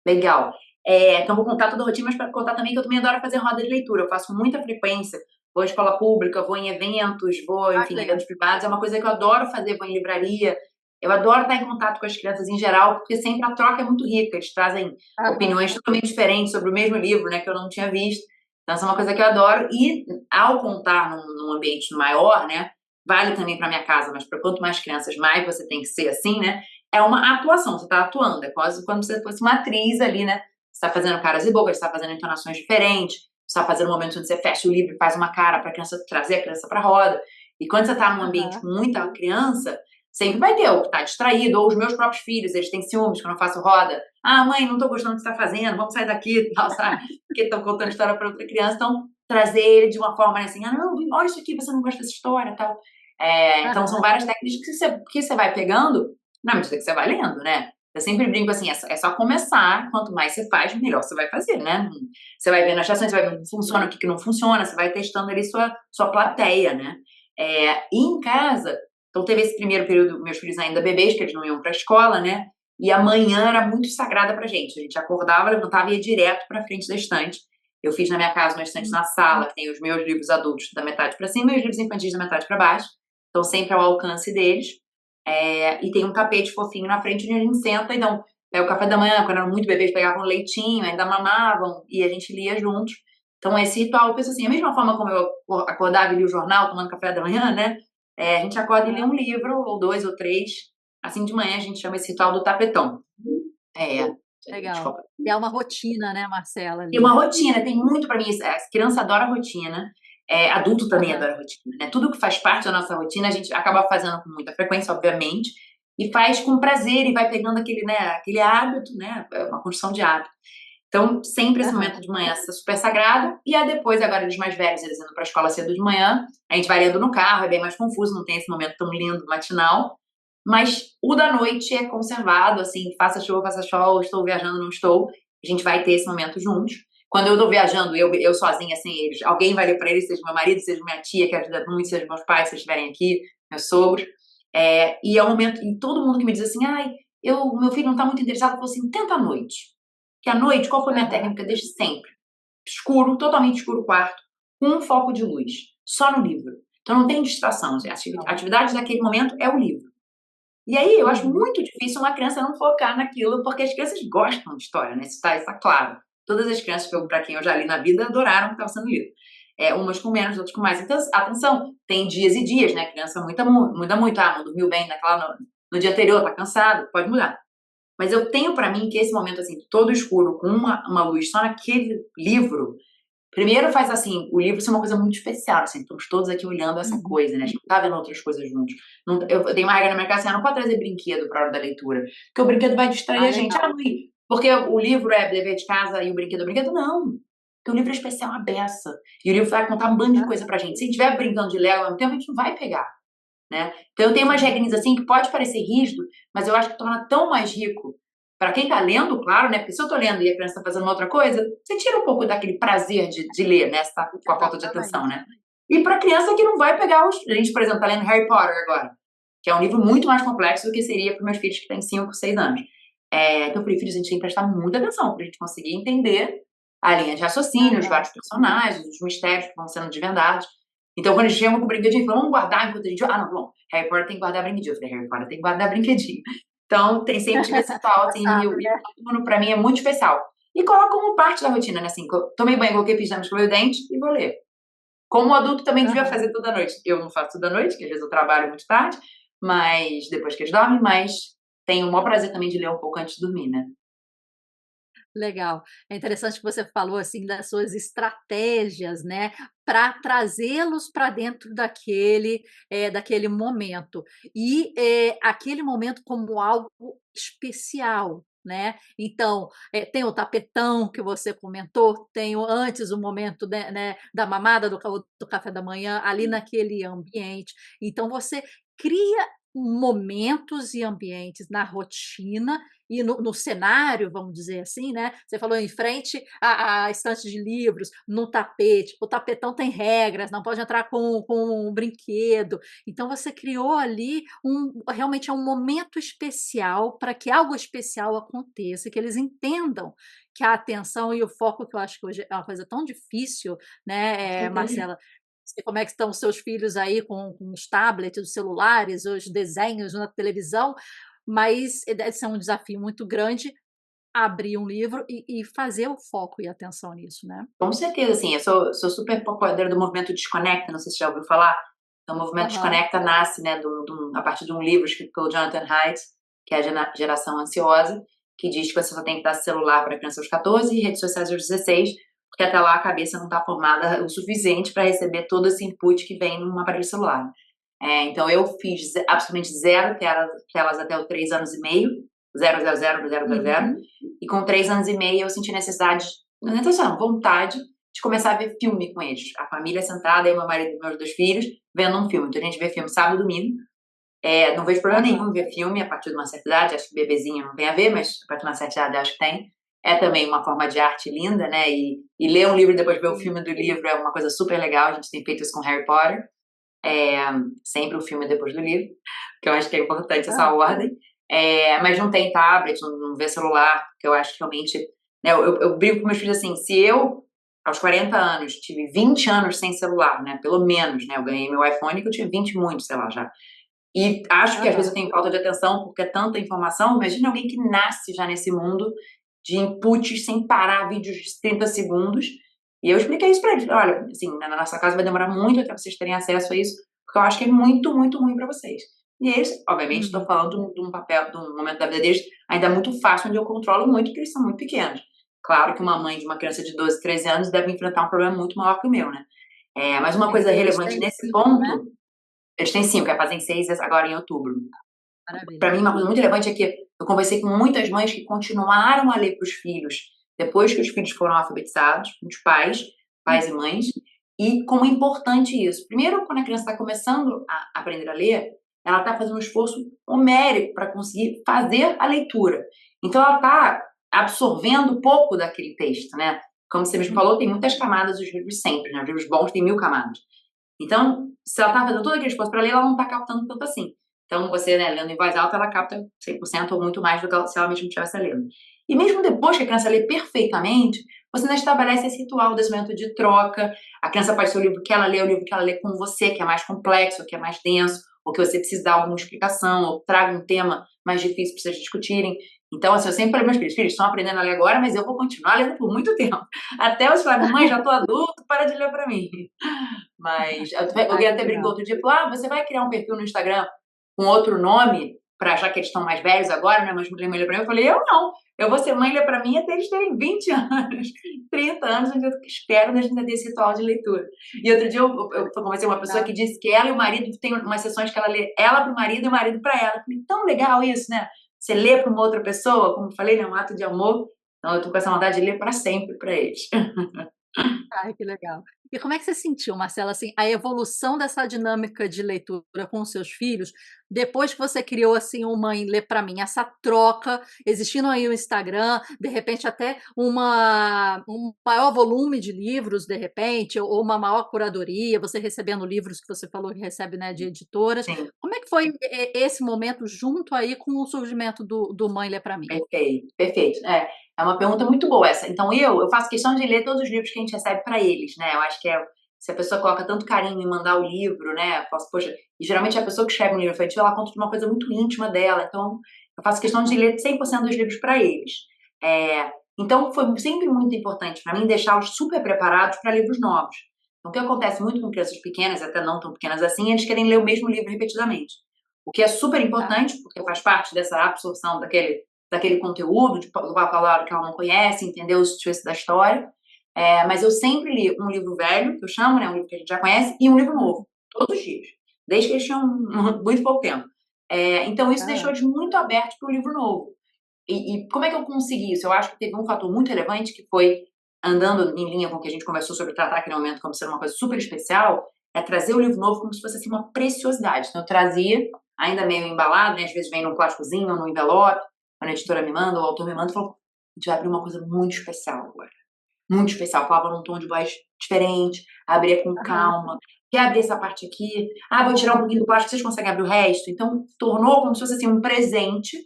Speaker 2: Legal. Então vou contar toda a rotina, mas para contar também que eu também adoro fazer roda de leitura. Eu faço muita frequência. Vou à escola pública, vou em eventos, vou,
Speaker 1: Ah, que
Speaker 2: enfim,
Speaker 1: legal.
Speaker 2: eventos privados. É uma coisa que eu adoro fazer, vou em livraria. Eu adoro estar em contato com as crianças em geral, porque sempre a troca é muito rica. Eles trazem
Speaker 1: Aham,
Speaker 2: opiniões totalmente diferentes sobre o mesmo livro, né, que eu não tinha visto. Então, essa é uma coisa que eu adoro. E ao contar num ambiente maior, né, vale também para minha casa, mas para quanto mais crianças, mais você tem que ser assim, né? É uma atuação, você está atuando, é quase como se você fosse uma atriz ali, né? Você está fazendo caras e bocas, você está fazendo entonações diferentes, você está fazendo momentos onde você fecha o livro e faz uma cara para a criança trazer a criança para a roda. E quando você está num ambiente
Speaker 1: aham,
Speaker 2: com muita criança, sempre vai ter o que está distraído, ou os meus próprios filhos, eles têm ciúmes que eu não faço roda. Ah, mãe, não estou gostando do que você está fazendo, vamos sair daqui e tal, sabe? Porque estão contando história para outra criança, então trazer ele de uma forma assim, ah, não, olha isso aqui, você não gosta dessa história tal. Então são
Speaker 1: aham.
Speaker 2: várias técnicas que você vai pegando na medida que você vai lendo, né? Eu sempre brinco assim, é só começar, quanto mais você faz, melhor você vai fazer, né? Você vai vendo as ações, você vai vendo o que funciona, o que não funciona, você vai testando ali sua plateia, né? E em casa, então teve esse primeiro período, meus filhos ainda bebês, que eles não iam pra escola, né? E a manhã era muito sagrada pra gente. A gente acordava, levantava e ia direto pra frente da estante. Eu fiz na minha casa uma estante
Speaker 1: Hum,
Speaker 2: na sala, que tem os meus livros adultos da metade pra cima e os livros infantis da metade pra baixo. Então sempre ao alcance deles. E tem um tapete fofinho na frente onde a gente senta, então, o café da manhã, quando eram muito bebês, pegavam leitinho, ainda mamavam, e a gente lia juntos. Então, esse ritual, eu penso assim, a mesma forma como eu acordava e lia o jornal, tomando café da manhã, né? A gente acorda e lê um livro, ou dois, ou três, assim de manhã a gente chama esse ritual do tapetão.
Speaker 1: Legal.
Speaker 2: Desculpa.
Speaker 1: E é uma rotina, né, Marcela,
Speaker 2: Tem uma
Speaker 1: ali.
Speaker 2: rotina, tem muito pra mim, a criança adora rotina, adulto também
Speaker 1: Aham,
Speaker 2: adora rotina, né, tudo que faz parte da nossa rotina, a gente acaba fazendo com muita frequência, obviamente, e faz com prazer e vai pegando aquele, né, aquele hábito, né, é uma construção de hábito. Então, sempre esse
Speaker 1: aham,
Speaker 2: momento de manhã é super sagrado, e aí depois, agora eles mais velhos, eles indo pra escola cedo de manhã, a gente vai lendo no carro, é bem mais confuso, não tem esse momento tão lindo matinal, mas o da noite é conservado, assim, faça chuva, faça sol, estou viajando, não estou, a gente vai ter esse momento juntos. Quando eu tô viajando, eu sozinha, sem eles, alguém vai ler pra eles, seja meu marido, seja minha tia, que ajuda muito, seja meus pais, se eles estiverem aqui, meus sogros. E é um momento, e todo mundo que me diz assim, ai, meu filho não tá muito interessado, eu falo assim, tenta à noite. Que à noite, qual foi a minha
Speaker 1: aham.
Speaker 2: técnica desde sempre? Escuro, totalmente escuro o quarto, com um foco de luz, só no livro. Então não tem distração, a
Speaker 1: Legal.
Speaker 2: atividade daquele momento é o livro. E aí eu acho
Speaker 1: Uhum.
Speaker 2: muito difícil uma criança não focar naquilo, porque as crianças gostam de história, né? Isso tá claro. Todas as crianças para quem eu já li na vida adoraram o que estava sendo lido. Umas com menos, outras com mais. Então, atenção, tem dias e dias, né? A criança muda muito. Ah, não dormiu bem no dia anterior, tá cansado, pode mudar. Mas eu tenho pra mim que esse momento, assim, todo escuro, com uma luz só naquele livro, primeiro faz, assim, o livro ser uma coisa muito especial, assim, estamos todos aqui olhando essa
Speaker 1: Uhum.
Speaker 2: coisa, né, a gente não tá vendo outras coisas juntos. Não, eu tenho uma regra na minha casa, assim, não pode trazer brinquedo pra hora da leitura, porque o brinquedo vai distrair
Speaker 1: Ah,
Speaker 2: a gente. Ah,
Speaker 1: legal.
Speaker 2: mãe, porque o livro é dever de casa e o brinquedo é brinquedo? Não, porque o livro é especial, a beça. E o livro vai contar um bando de coisa
Speaker 1: Aham.
Speaker 2: pra gente. Se estiver brincando de Lego ao mesmo tempo, a gente não vai pegar, né? Então eu tenho umas
Speaker 1: Sim.
Speaker 2: regrinhas assim que pode parecer rígido, mas eu acho que torna tão mais rico para quem tá lendo, claro, né? Porque se eu tô lendo e a criança tá fazendo uma outra coisa, você tira um pouco daquele prazer de ler, né? Você tá com a falta de atenção,
Speaker 1: Exatamente.
Speaker 2: né? E pra criança que não vai pegar os. A gente, por exemplo, tá lendo Harry Potter agora, que é um livro muito mais complexo do que seria para meus filhos que têm 5, 6 anos. Então eu falei, filhos, a gente tem que prestar muita atenção pra gente conseguir entender a linha de raciocínio, os
Speaker 1: Aham.
Speaker 2: vários personagens, os mistérios que vão sendo desvendados. Então, quando eles chegam com o brinquedinho, falam, vamos guardar enquanto a gente. Ah, não, bom, Harry Potter tem que guardar brinquedinho. Eu falei, Harry Potter tem que guardar brinquedinho. Então, sempre tive esse ritual, assim,
Speaker 1: Sabe,
Speaker 2: e
Speaker 1: né.
Speaker 2: o túmulo pra mim é muito especial. E coloco como parte da rotina, né? Assim, tomei banho, coloquei pijama, escovei o dente e vou ler. Como o adulto também devia
Speaker 1: Aham.
Speaker 2: fazer toda noite. Eu não faço toda noite, porque às vezes eu trabalho muito tarde, mas depois que eles dormem, mas tenho o maior prazer também de ler um pouco antes de dormir, né?
Speaker 1: Legal. É interessante que você falou, assim, das suas estratégias, né, para trazê-los para dentro daquele momento. E, aquele momento como algo especial, né. Então, tem o tapetão que você comentou, tem o antes o momento, né, da mamada, do café da manhã, ali naquele ambiente. Então você cria momentos e ambientes na rotina e no cenário, vamos dizer assim, né, você falou em frente à estante de livros, no tapete, o tapetão tem regras, não pode entrar com um brinquedo, então você criou ali realmente é um momento especial para que algo especial aconteça, que eles entendam que a atenção e o foco, que eu acho que hoje é uma coisa tão difícil,
Speaker 2: Com
Speaker 1: né,
Speaker 2: certeza.
Speaker 1: Marcela, não sei como é que estão os seus filhos aí com os tablets, os celulares, os desenhos na televisão, mas deve ser um desafio muito grande abrir um livro e fazer o foco e atenção nisso, né.
Speaker 2: Com certeza, assim, eu sou super apoiadora do movimento Desconecta, não sei se você já ouviu falar. Então, o movimento
Speaker 1: Aham,
Speaker 2: Desconecta nasce, né, a partir de um livro escrito pelo Jonathan Haidt, que é a Geração Ansiosa, que diz que você só tem que dar celular para criança aos 14 e redes sociais aos 16, porque até lá a cabeça não está formada o suficiente para receber todo esse input que vem num aparelho celular. Então, eu fiz absolutamente zero telas até os 3 anos e meio, zero, zero, zero, zero, zero, zero,
Speaker 1: uhum.
Speaker 2: e com 3 anos e meio eu senti necessidade, não é necessidade, vontade de começar a ver filme com eles. A família sentada, eu, meu marido e meus 2 filhos, vendo um filme. Então a gente vê filme sábado e domingo. Não vejo problema
Speaker 1: Aham,
Speaker 2: nenhum em ver filme a partir de uma certa idade, acho que bebezinho não tem a ver, mas a partir de uma certa idade acho que tem. É também uma forma de arte linda, né? E ler um livro e depois ver o
Speaker 1: sim.
Speaker 2: filme do livro é uma coisa super legal. A gente tem feito isso com Harry Potter. É, sempre o filme depois do livro, que eu acho que é importante essa
Speaker 1: Aham,
Speaker 2: ordem. Mas não tem tablet, não vê celular, porque eu acho que realmente. Né, eu brinco com meus filhos assim: se eu, aos 40 anos, tive 20 anos sem celular, né, pelo menos, né, eu ganhei meu iPhone que eu tinha 20 muito, sei lá, já. E acho que às vezes
Speaker 1: aham.
Speaker 2: eu tenho falta de atenção porque é tanta informação. Imagina alguém que nasce já nesse mundo de inputs sem parar, vídeos de 30 segundos. E eu expliquei isso pra eles. Olha, assim, na nossa casa vai demorar muito até vocês terem acesso a isso, porque eu acho que é muito, muito ruim pra vocês. E eles, obviamente, estou
Speaker 1: Uhum.
Speaker 2: falando de um papel, de um momento da vida deles ainda muito fácil, onde eu controlo muito, porque eles são muito pequenos. Claro que uma mãe de uma criança de 12, 13 anos deve enfrentar um problema muito maior que o meu, né? Mas uma coisa
Speaker 1: Eles
Speaker 2: relevante
Speaker 1: têm
Speaker 2: nesse
Speaker 1: 5, né?
Speaker 2: ponto, eles têm 5, fazem 6 agora em outubro.
Speaker 1: Maravilha.
Speaker 2: Para mim, uma coisa muito relevante é que eu conversei com muitas mães que continuaram a ler para os filhos depois que os filhos foram alfabetizados, muitos pais,
Speaker 1: Hum.
Speaker 2: pais e mães, e como é importante isso. Primeiro, quando a criança está começando a aprender a ler, ela está fazendo um esforço homérico para conseguir fazer a leitura. Então, ela está absorvendo pouco daquele texto, né? Como você mesmo
Speaker 1: Hum.
Speaker 2: falou, tem muitas camadas os livros sempre, né? Os livros bons têm 1000 camadas. Então, se ela está fazendo todo aquele esforço para ler, ela não está captando tanto assim. Então, você, né, lendo em voz alta, ela capta 100% ou muito mais do que se ela mesmo estivesse lendo. E mesmo depois que a criança lê perfeitamente, você ainda estabelece esse ritual desse momento de troca. A criança pode ser o livro que ela lê, o livro que ela lê com você, que é mais complexo, que é mais denso, ou que você precisa dar alguma explicação, ou traga um tema mais difícil para vocês discutirem. Então, assim, eu sempre falei para meus filhos estão aprendendo a ler agora, mas eu vou continuar lendo por muito tempo. Até eu falar, mamãe, já tô adulto, para de ler para mim. Mas
Speaker 1: Ai,
Speaker 2: alguém
Speaker 1: que
Speaker 2: até brincou
Speaker 1: legal.
Speaker 2: outro dia, falou, você vai criar um perfil no Instagram com outro nome, pra, já que eles estão mais velhos agora, né, mas lê pra mim. Eu falei, eu não. Eu vou ser mãe, lê pra mim até eles terem 20 anos, 30 anos, onde eu espero da gente ter esse ritual de leitura. E outro dia eu conversei com uma pessoa que disse que ela e o marido tem umas sessões que ela lê ela pro marido e o marido pra ela. Eu falei, tão legal isso, né? Você lê pra uma outra pessoa, como eu falei, né, um ato de amor. Então eu tô com essa vontade de ler pra sempre pra eles.
Speaker 1: Ai, que legal. E como é que você sentiu, Marcela, assim, a evolução dessa dinâmica de leitura com os seus filhos, depois que você criou, assim, o Mãe Lê Pra Mim, essa troca, existindo aí o Instagram, de repente até um maior volume de livros, de repente, ou uma maior curadoria, você recebendo livros que você falou que recebe, né, de editoras.
Speaker 2: Sim.
Speaker 1: Como é que foi esse momento junto aí com o surgimento do Mãe Lê Pra Mim?
Speaker 2: Perfeito, perfeito. É uma pergunta muito boa essa. Então, eu faço questão de ler todos os livros que a gente recebe para eles, né? Eu acho que se a pessoa coloca tanto carinho em mandar o livro, né? Eu posso, poxa, e geralmente a pessoa que escreve um livro infantil, ela conta de uma coisa muito íntima dela. Então, eu faço questão de ler 100% dos livros para eles. Então, foi sempre muito importante para mim deixá-los super preparados para livros novos. Então, o que acontece muito com crianças pequenas, até não tão pequenas assim, eles querem ler o mesmo livro repetidamente. O que é super
Speaker 1: Tá.
Speaker 2: importante, porque faz parte dessa absorção daquele conteúdo, do vocabulário que ela não conhece, entender os twists da história. Mas eu sempre li um livro velho, que eu chamo, né, um livro que a gente já conhece, e um livro novo, todos os dias, desde que eles tinham muito pouco tempo. Então, isso deixou
Speaker 1: Aham.
Speaker 2: eles muito abertos para o livro novo. E como é que eu consegui isso? Eu acho que teve um fator muito relevante, que foi, andando em linha com o que a gente conversou sobre tratar aquele momento como sendo uma coisa super especial, é trazer o livro novo como se fosse assim, uma preciosidade. Então, eu trazia, ainda meio embalado, né, às vezes vem num plásticozinho ou num envelope, quando a editora me manda, ou o autor me manda, e falou, a gente vai abrir uma coisa muito especial agora. Muito especial. Falava num tom de voz diferente, abria com
Speaker 1: Aham.
Speaker 2: calma. Quer abrir essa parte aqui? Vou tirar um pouquinho do plástico, vocês conseguem abrir o resto? Então, tornou como se fosse assim, um presente.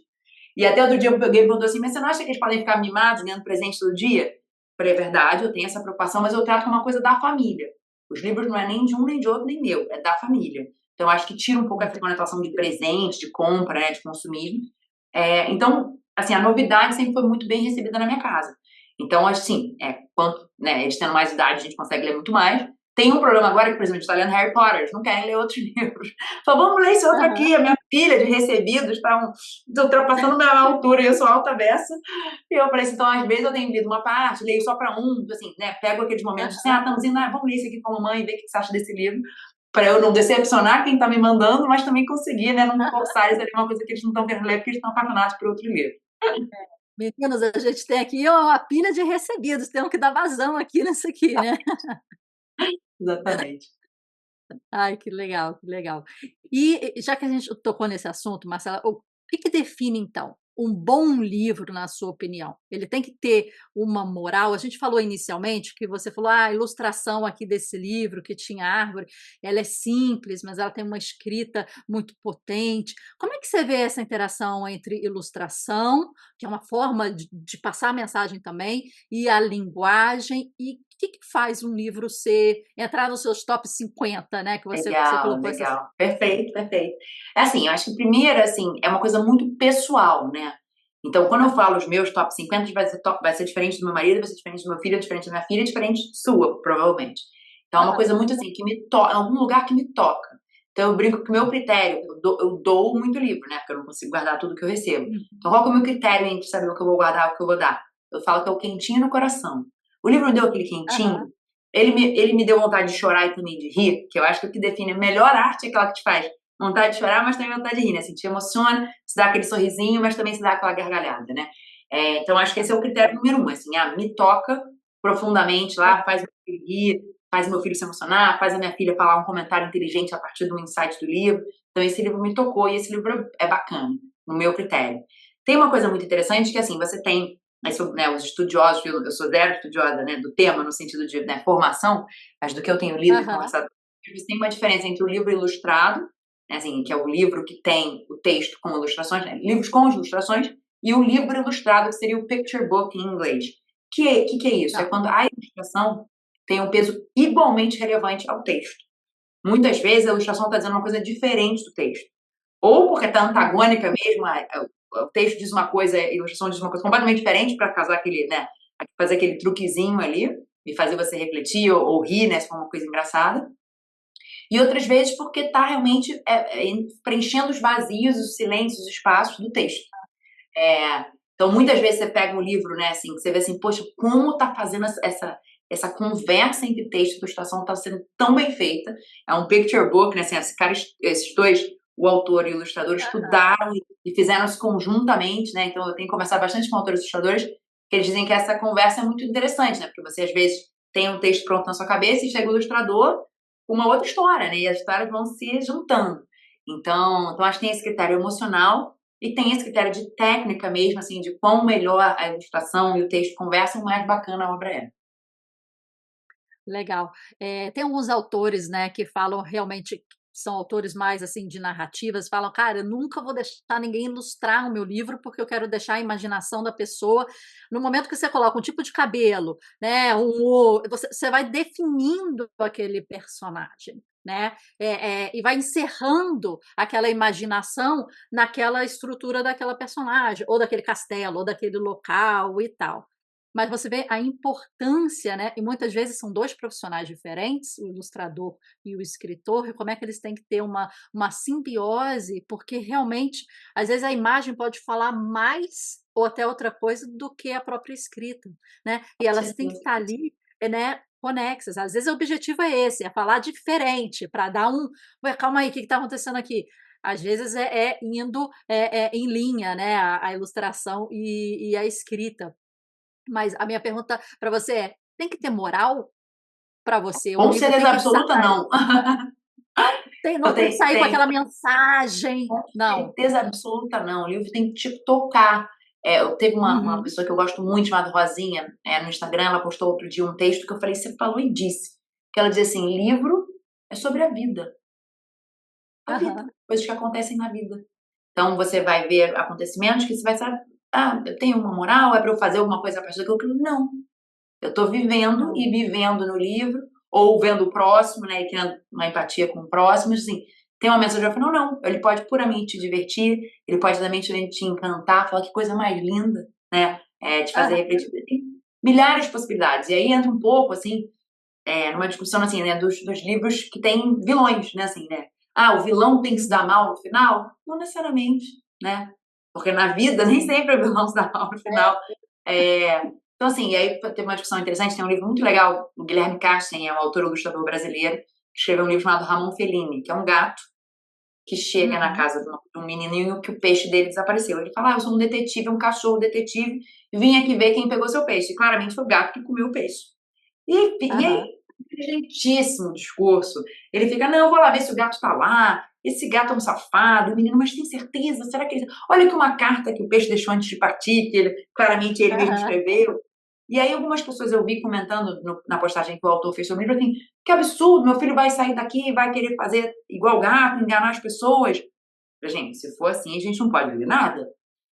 Speaker 2: E até outro dia alguém perguntou assim, mas você não acha que eles podem ficar mimados, ganhando presente todo dia? Eu falei, é verdade, eu tenho essa preocupação, mas eu trato como uma coisa da família. Os livros não é nem de um, nem de outro, nem meu, é da família. Então, eu acho que tira um pouco essa conotação de presente, de compra, né, de consumismo. Então, assim, a novidade sempre foi muito bem recebida na minha casa. Então, assim, quanto, né, eles tendo mais idade, a gente consegue ler muito mais. Tem um problema agora que, por exemplo, a gente está lendo Harry Potter, eles não querem ler outros livros. Só vamos ler esse outro
Speaker 1: Aham.
Speaker 2: aqui. A minha pilha de recebidos está ultrapassando minha altura e eu sou alta beça. E eu falei assim, então, às vezes eu tenho lido uma parte, leio só para um, assim, né, pego aqueles momentos assim,
Speaker 1: Aham.
Speaker 2: estamos indo, vamos ler isso aqui com a mamãe e ver o que você acha desse livro, para eu não decepcionar quem está me mandando, mas também conseguir, né, não forçar eles a ler uma coisa que eles não estão querendo ler porque eles estão apaixonados por outro livro.
Speaker 1: Meninos, a gente tem aqui uma pilha de recebidos, temos que dar vazão aqui nisso aqui, né.
Speaker 2: Exatamente.
Speaker 1: Ai, que legal, que legal. E já que a gente tocou nesse assunto, Marcela, o que define então um bom livro na sua opinião? Ele tem que ter uma moral? A gente falou inicialmente que você falou: "Ah, a ilustração aqui desse livro que tinha árvore, ela é simples, mas ela tem uma escrita muito potente". Como é que você vê essa interação entre ilustração, que é uma forma de passar a mensagem também, e a linguagem, e o que faz um livro entrar nos seus top 50, né, que você
Speaker 2: Legal,
Speaker 1: colocou essas.
Speaker 2: legal. Perfeito, perfeito. Assim, eu acho que primeiro, assim, é uma coisa muito pessoal, né. Então, quando eu falo os meus top 50, vai ser diferente do meu marido, vai ser diferente do meu filho, diferente da minha filha, diferente sua, provavelmente. Então, é uma coisa muito assim, que me toca, é algum lugar que me toca. Então, eu brinco que o meu critério, eu dou muito livro, né? Porque eu não consigo guardar tudo que eu recebo. Então,
Speaker 1: Uhum.
Speaker 2: qual que é o meu critério entre saber o que eu vou guardar e o que eu vou dar? Eu falo que é o quentinho no coração. O livro me deu aquele quentinho,
Speaker 1: Aham.
Speaker 2: ele me deu vontade de chorar e também de rir, que eu acho que o que define a melhor arte é aquela que te faz vontade de chorar, mas também vontade de rir, né? Assim, te emociona, se dá aquele sorrisinho, mas também se dá aquela gargalhada, né? Então, acho que esse é o critério número um, assim, me toca profundamente lá, faz meu filho rir, faz meu filho se emocionar, faz a minha filha falar um comentário inteligente a partir do insight do livro. Então, esse livro me tocou e esse livro é bacana, no meu critério. Tem uma coisa muito interessante que, assim, você tem, né, os estudiosos, eu sou zero estudiosa, né, do tema, no sentido de, né, formação, mas do que eu tenho lido e
Speaker 1: Aham.
Speaker 2: conversado, tem uma diferença entre o livro ilustrado, né, assim, que é o livro que tem o texto com ilustrações, né, livros com ilustrações, e o livro ilustrado, que seria o picture book em inglês. Que é isso? É
Speaker 1: Tá.
Speaker 2: quando a ilustração tem um peso igualmente relevante ao texto. Muitas vezes a ilustração está dizendo uma coisa diferente do texto. Ou porque está
Speaker 1: Uhum.
Speaker 2: antagônica mesmo, o texto diz uma coisa, a ilustração diz uma coisa completamente diferente para casar aquele, né, fazer aquele truquezinho ali e fazer você refletir ou rir, né, se for uma coisa engraçada. E outras vezes porque está realmente preenchendo os vazios, os silêncios, os espaços do texto. Então, muitas vezes você pega um livro, né, assim, que você vê assim, poxa, como tá fazendo essa conversa entre texto e ilustração tá sendo tão bem feita. É um picture book, né, assim, esses dois, o autor e o ilustrador, estudaram e fizeram isso conjuntamente, né, então eu tenho que conversar bastante com autores e ilustradores, que eles dizem que essa conversa é muito interessante, né, porque você, às vezes, tem um texto pronto na sua cabeça e chega o ilustrador com uma outra história, né, e as histórias vão se juntando. Então acho que tem esse critério emocional e tem esse critério de técnica mesmo, assim, de quão melhor a ilustração e o texto conversam, mais bacana a obra é.
Speaker 1: Legal. Tem alguns autores, né, que falam realmente são autores mais, assim, de narrativas, falam: "Cara, eu nunca vou deixar ninguém ilustrar o meu livro, porque eu quero deixar a imaginação da pessoa". No momento que você coloca um tipo de cabelo, né, você vai definindo aquele personagem, né, e vai encerrando aquela imaginação naquela estrutura daquela personagem, ou daquele castelo, ou daquele local e tal. Mas você vê a importância, né, e muitas vezes são 2 profissionais diferentes, o ilustrador e o escritor, e como é que eles têm que ter uma simbiose, porque realmente, às vezes a imagem pode falar mais ou até outra coisa do que a própria escrita, né, e
Speaker 2: Com
Speaker 1: elas têm que
Speaker 2: certeza.
Speaker 1: estar ali, né, conexas. Às vezes o objetivo é esse, é falar diferente para dar um: "Ué, calma aí, o que está acontecendo aqui?". Às vezes é indo, em linha, né, a ilustração e a escrita. Mas a minha pergunta para você é: tem que ter moral para você? O
Speaker 2: Com
Speaker 1: livro tem
Speaker 2: certeza
Speaker 1: que
Speaker 2: absoluta, não.
Speaker 1: não
Speaker 2: Eu
Speaker 1: tem que
Speaker 2: tenho,
Speaker 1: sair com
Speaker 2: tenho
Speaker 1: aquela mensagem,
Speaker 2: com
Speaker 1: não.
Speaker 2: certeza absoluta, não. O livro tem que te tocar. Eu teve uma
Speaker 1: Uhum.
Speaker 2: pessoa que eu gosto muito, chamada Rosinha, no Instagram, ela postou outro dia um texto que eu falei: "Você falou e disse", que ela dizia assim: "Livro é sobre a vida,
Speaker 1: Aham.
Speaker 2: coisas que acontecem na vida". Então você vai ver acontecimentos que você vai saber: "Ah, eu tenho uma moral, é para eu fazer alguma coisa a partir daquilo?" Não. Eu estou vivendo
Speaker 1: Não.
Speaker 2: e vivendo no livro, ou vendo o próximo, né, e criando uma empatia com o próximo, assim, tem uma mensagem no final, não, ele pode puramente te divertir, ele pode também te encantar, falar que coisa mais linda, né, te fazer
Speaker 1: Aham.
Speaker 2: refletir, tem milhares de possibilidades, e aí entra um pouco, assim, numa discussão, assim, né, dos livros que tem vilões, né, assim, né, o vilão tem que se
Speaker 1: Uhum.
Speaker 2: dar mal no final? Não necessariamente, né, porque na vida nem
Speaker 1: Sim.
Speaker 2: sempre o vilão se dá mal no final, então, assim, e aí teve uma discussão interessante, tem um livro muito legal, o Guilherme Casten é um autor ilustrador brasileiro, que escreveu um livro chamado Ramon Fellini, que é um gato que chega na
Speaker 1: Uhum.
Speaker 2: casa de um menininho que o peixe dele desapareceu. Ele fala, eu sou um detetive, um cachorro detetive, vim aqui ver quem pegou seu peixe. E claramente foi o gato que comeu o peixe. E aí,
Speaker 1: Aham.
Speaker 2: inteligentíssimo discurso. Ele fica, não, eu vou lá ver se o gato tá lá. Esse gato é um safado. O menino, mas tem certeza? Será que ele... Olha aqui uma carta que o peixe deixou antes de partir, que ele, claramente ele mesmo
Speaker 1: Aham.
Speaker 2: escreveu. E aí algumas pessoas eu vi comentando na postagem que o autor fez sobre o livro, assim, que absurdo, meu filho vai sair daqui e vai querer fazer igual gato, enganar as pessoas. Gente, se for assim, a gente não pode viver nada.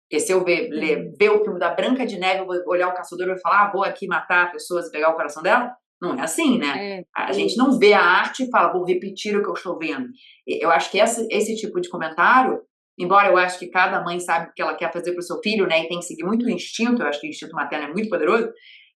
Speaker 2: Porque se eu
Speaker 1: Sim.
Speaker 2: ver o filme da Branca de Neve, eu vou olhar o caçador e vou falar, vou aqui matar pessoas e pegar o coração dela? Não é assim, né?
Speaker 1: É.
Speaker 2: A gente não vê a arte e fala, vou repetir o que eu estou vendo. Eu acho que esse tipo de comentário, embora eu acho que cada mãe sabe o que ela quer fazer para o seu filho, né, e tem que seguir muito o instinto, eu acho que o instinto materno é muito poderoso,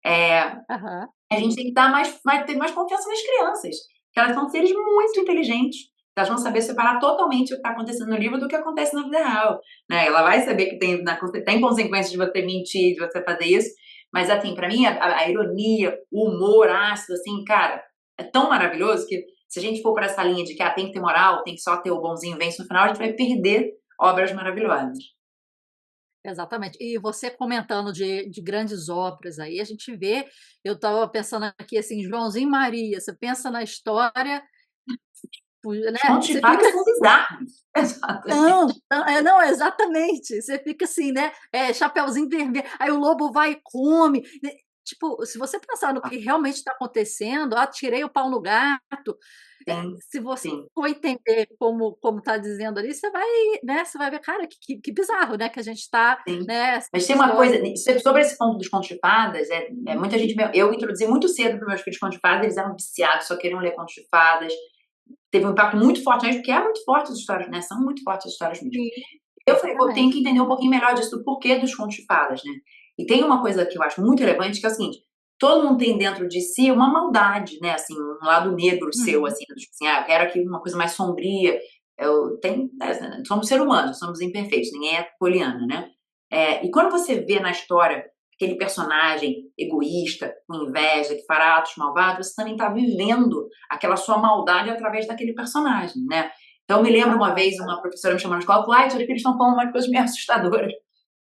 Speaker 2: é,
Speaker 1: Aham.
Speaker 2: a gente tem que dar ter mais confiança nas crianças, que elas são seres muito inteligentes. elas vão saber separar totalmente o que está acontecendo no livro do que acontece na vida real, né? Ela vai saber que tem consequências de você mentir, de você fazer isso, mas, assim, pra mim, a ironia, o humor ácido, assim, cara, é tão maravilhoso que se a gente for pra essa linha de que tem que ter moral, tem que só ter o bonzinho vence no final, a gente vai perder obras maravilhosas.
Speaker 1: Exatamente. E você comentando de grandes obras aí, a gente vê, eu estava pensando aqui assim, Joãozinho e Maria, você pensa na história,
Speaker 2: Os
Speaker 1: né,
Speaker 2: contos de
Speaker 1: você
Speaker 2: fadas
Speaker 1: fica
Speaker 2: são bizarros. Exatamente.
Speaker 1: não, exatamente, você fica assim, né, Chapeuzinho Vermelho, aí o lobo vai e come, né, tipo, se você pensar no que realmente está acontecendo, "Tirei o pau no gato",
Speaker 2: Sim,
Speaker 1: se você
Speaker 2: sim,
Speaker 1: for entender como está dizendo ali, você vai, né, você vai ver, cara, que bizarro, né, que a gente está,
Speaker 2: sim.
Speaker 1: né, essa
Speaker 2: Mas tem uma
Speaker 1: história.
Speaker 2: coisa, sobre esse ponto dos contos de fadas, muita gente. Eu introduzi muito cedo para meus filhos contos de fadas, eles eram viciados, só queriam ler contos de fadas. Teve um impacto muito forte neles, porque é muito forte as histórias, né? São muito fortes as histórias mesmo.
Speaker 1: Sim,
Speaker 2: Eu falei, eu tenho
Speaker 1: exatamente.
Speaker 2: que entender um pouquinho melhor disso, do porquê dos contos de fadas, né? E tem uma coisa que eu acho muito relevante, que é o seguinte: todo mundo tem dentro de si uma maldade, né? Assim, um lado negro seu,
Speaker 1: Uhum.
Speaker 2: assim, tipo assim, eu quero aqui uma coisa mais sombria. Somos seres humanos, somos imperfeitos, ninguém é poliana, né? E quando você vê na história aquele personagem egoísta, com inveja, que fará atos malvados, você também está vivendo aquela sua maldade através daquele personagem, né? Então, eu me lembro uma
Speaker 1: Aham,
Speaker 2: vez, uma professora me chamou na escola e falou: seus filhos estão falando umas coisas meio assustadoras,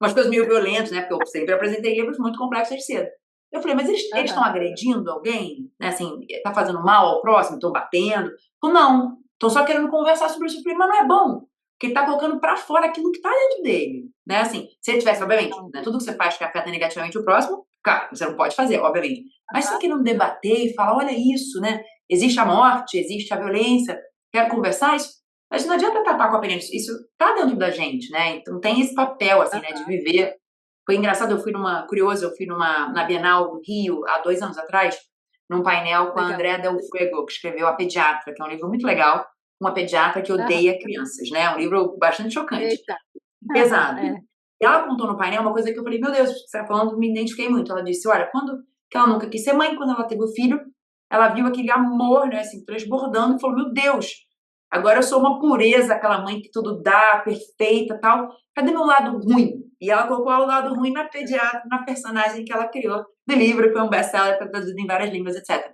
Speaker 2: umas coisas meio violentas, né? Porque eu sempre apresentei livros muito complexos desde cedo. Eu falei, mas eles estão
Speaker 1: aham.
Speaker 2: agredindo alguém? Né? Assim, tá fazendo mal ao próximo? Estão batendo? Falei, não, estão só querendo conversar sobre isso. Eu falei, mas não é bom, porque ele tá colocando pra fora aquilo que tá dentro dele. Né? Assim, se ele tivesse, obviamente,
Speaker 1: Então,
Speaker 2: né, tudo que você faz que afeta negativamente o próximo, claro, você não pode fazer, obviamente. Mas você tá querendo debater e falar, olha isso, né? Existe a morte, existe a violência, quero conversar, isso. Mas não adianta tapar com a peneira, isso tá dentro da gente, né? Então tem esse papel, assim, né, de
Speaker 1: aham,
Speaker 2: viver. Foi engraçado, eu fui na Bienal do Rio, há 2 anos atrás, num painel com a
Speaker 1: legal.
Speaker 2: Andrea Del Fuego, que escreveu A Pediatra, que é um livro muito legal, uma pediatra que
Speaker 1: Aham.
Speaker 2: odeia crianças, né? Um livro bastante chocante,
Speaker 1: Eita. Aham,
Speaker 2: pesado.
Speaker 1: é.
Speaker 2: E ela contou no painel uma coisa que eu falei, meu Deus, você está falando, me identifiquei muito. Ela disse, olha, que ela nunca quis ser mãe, quando ela teve o filho, ela viu aquele amor, né, assim, transbordando, e falou, meu Deus, agora eu sou uma pureza, aquela mãe que tudo dá, perfeita, tal. Cadê meu lado ruim? E ela colocou o lado ruim na pediatra, na personagem que ela criou do livro, que foi um best-seller, traduzido em várias línguas, etc.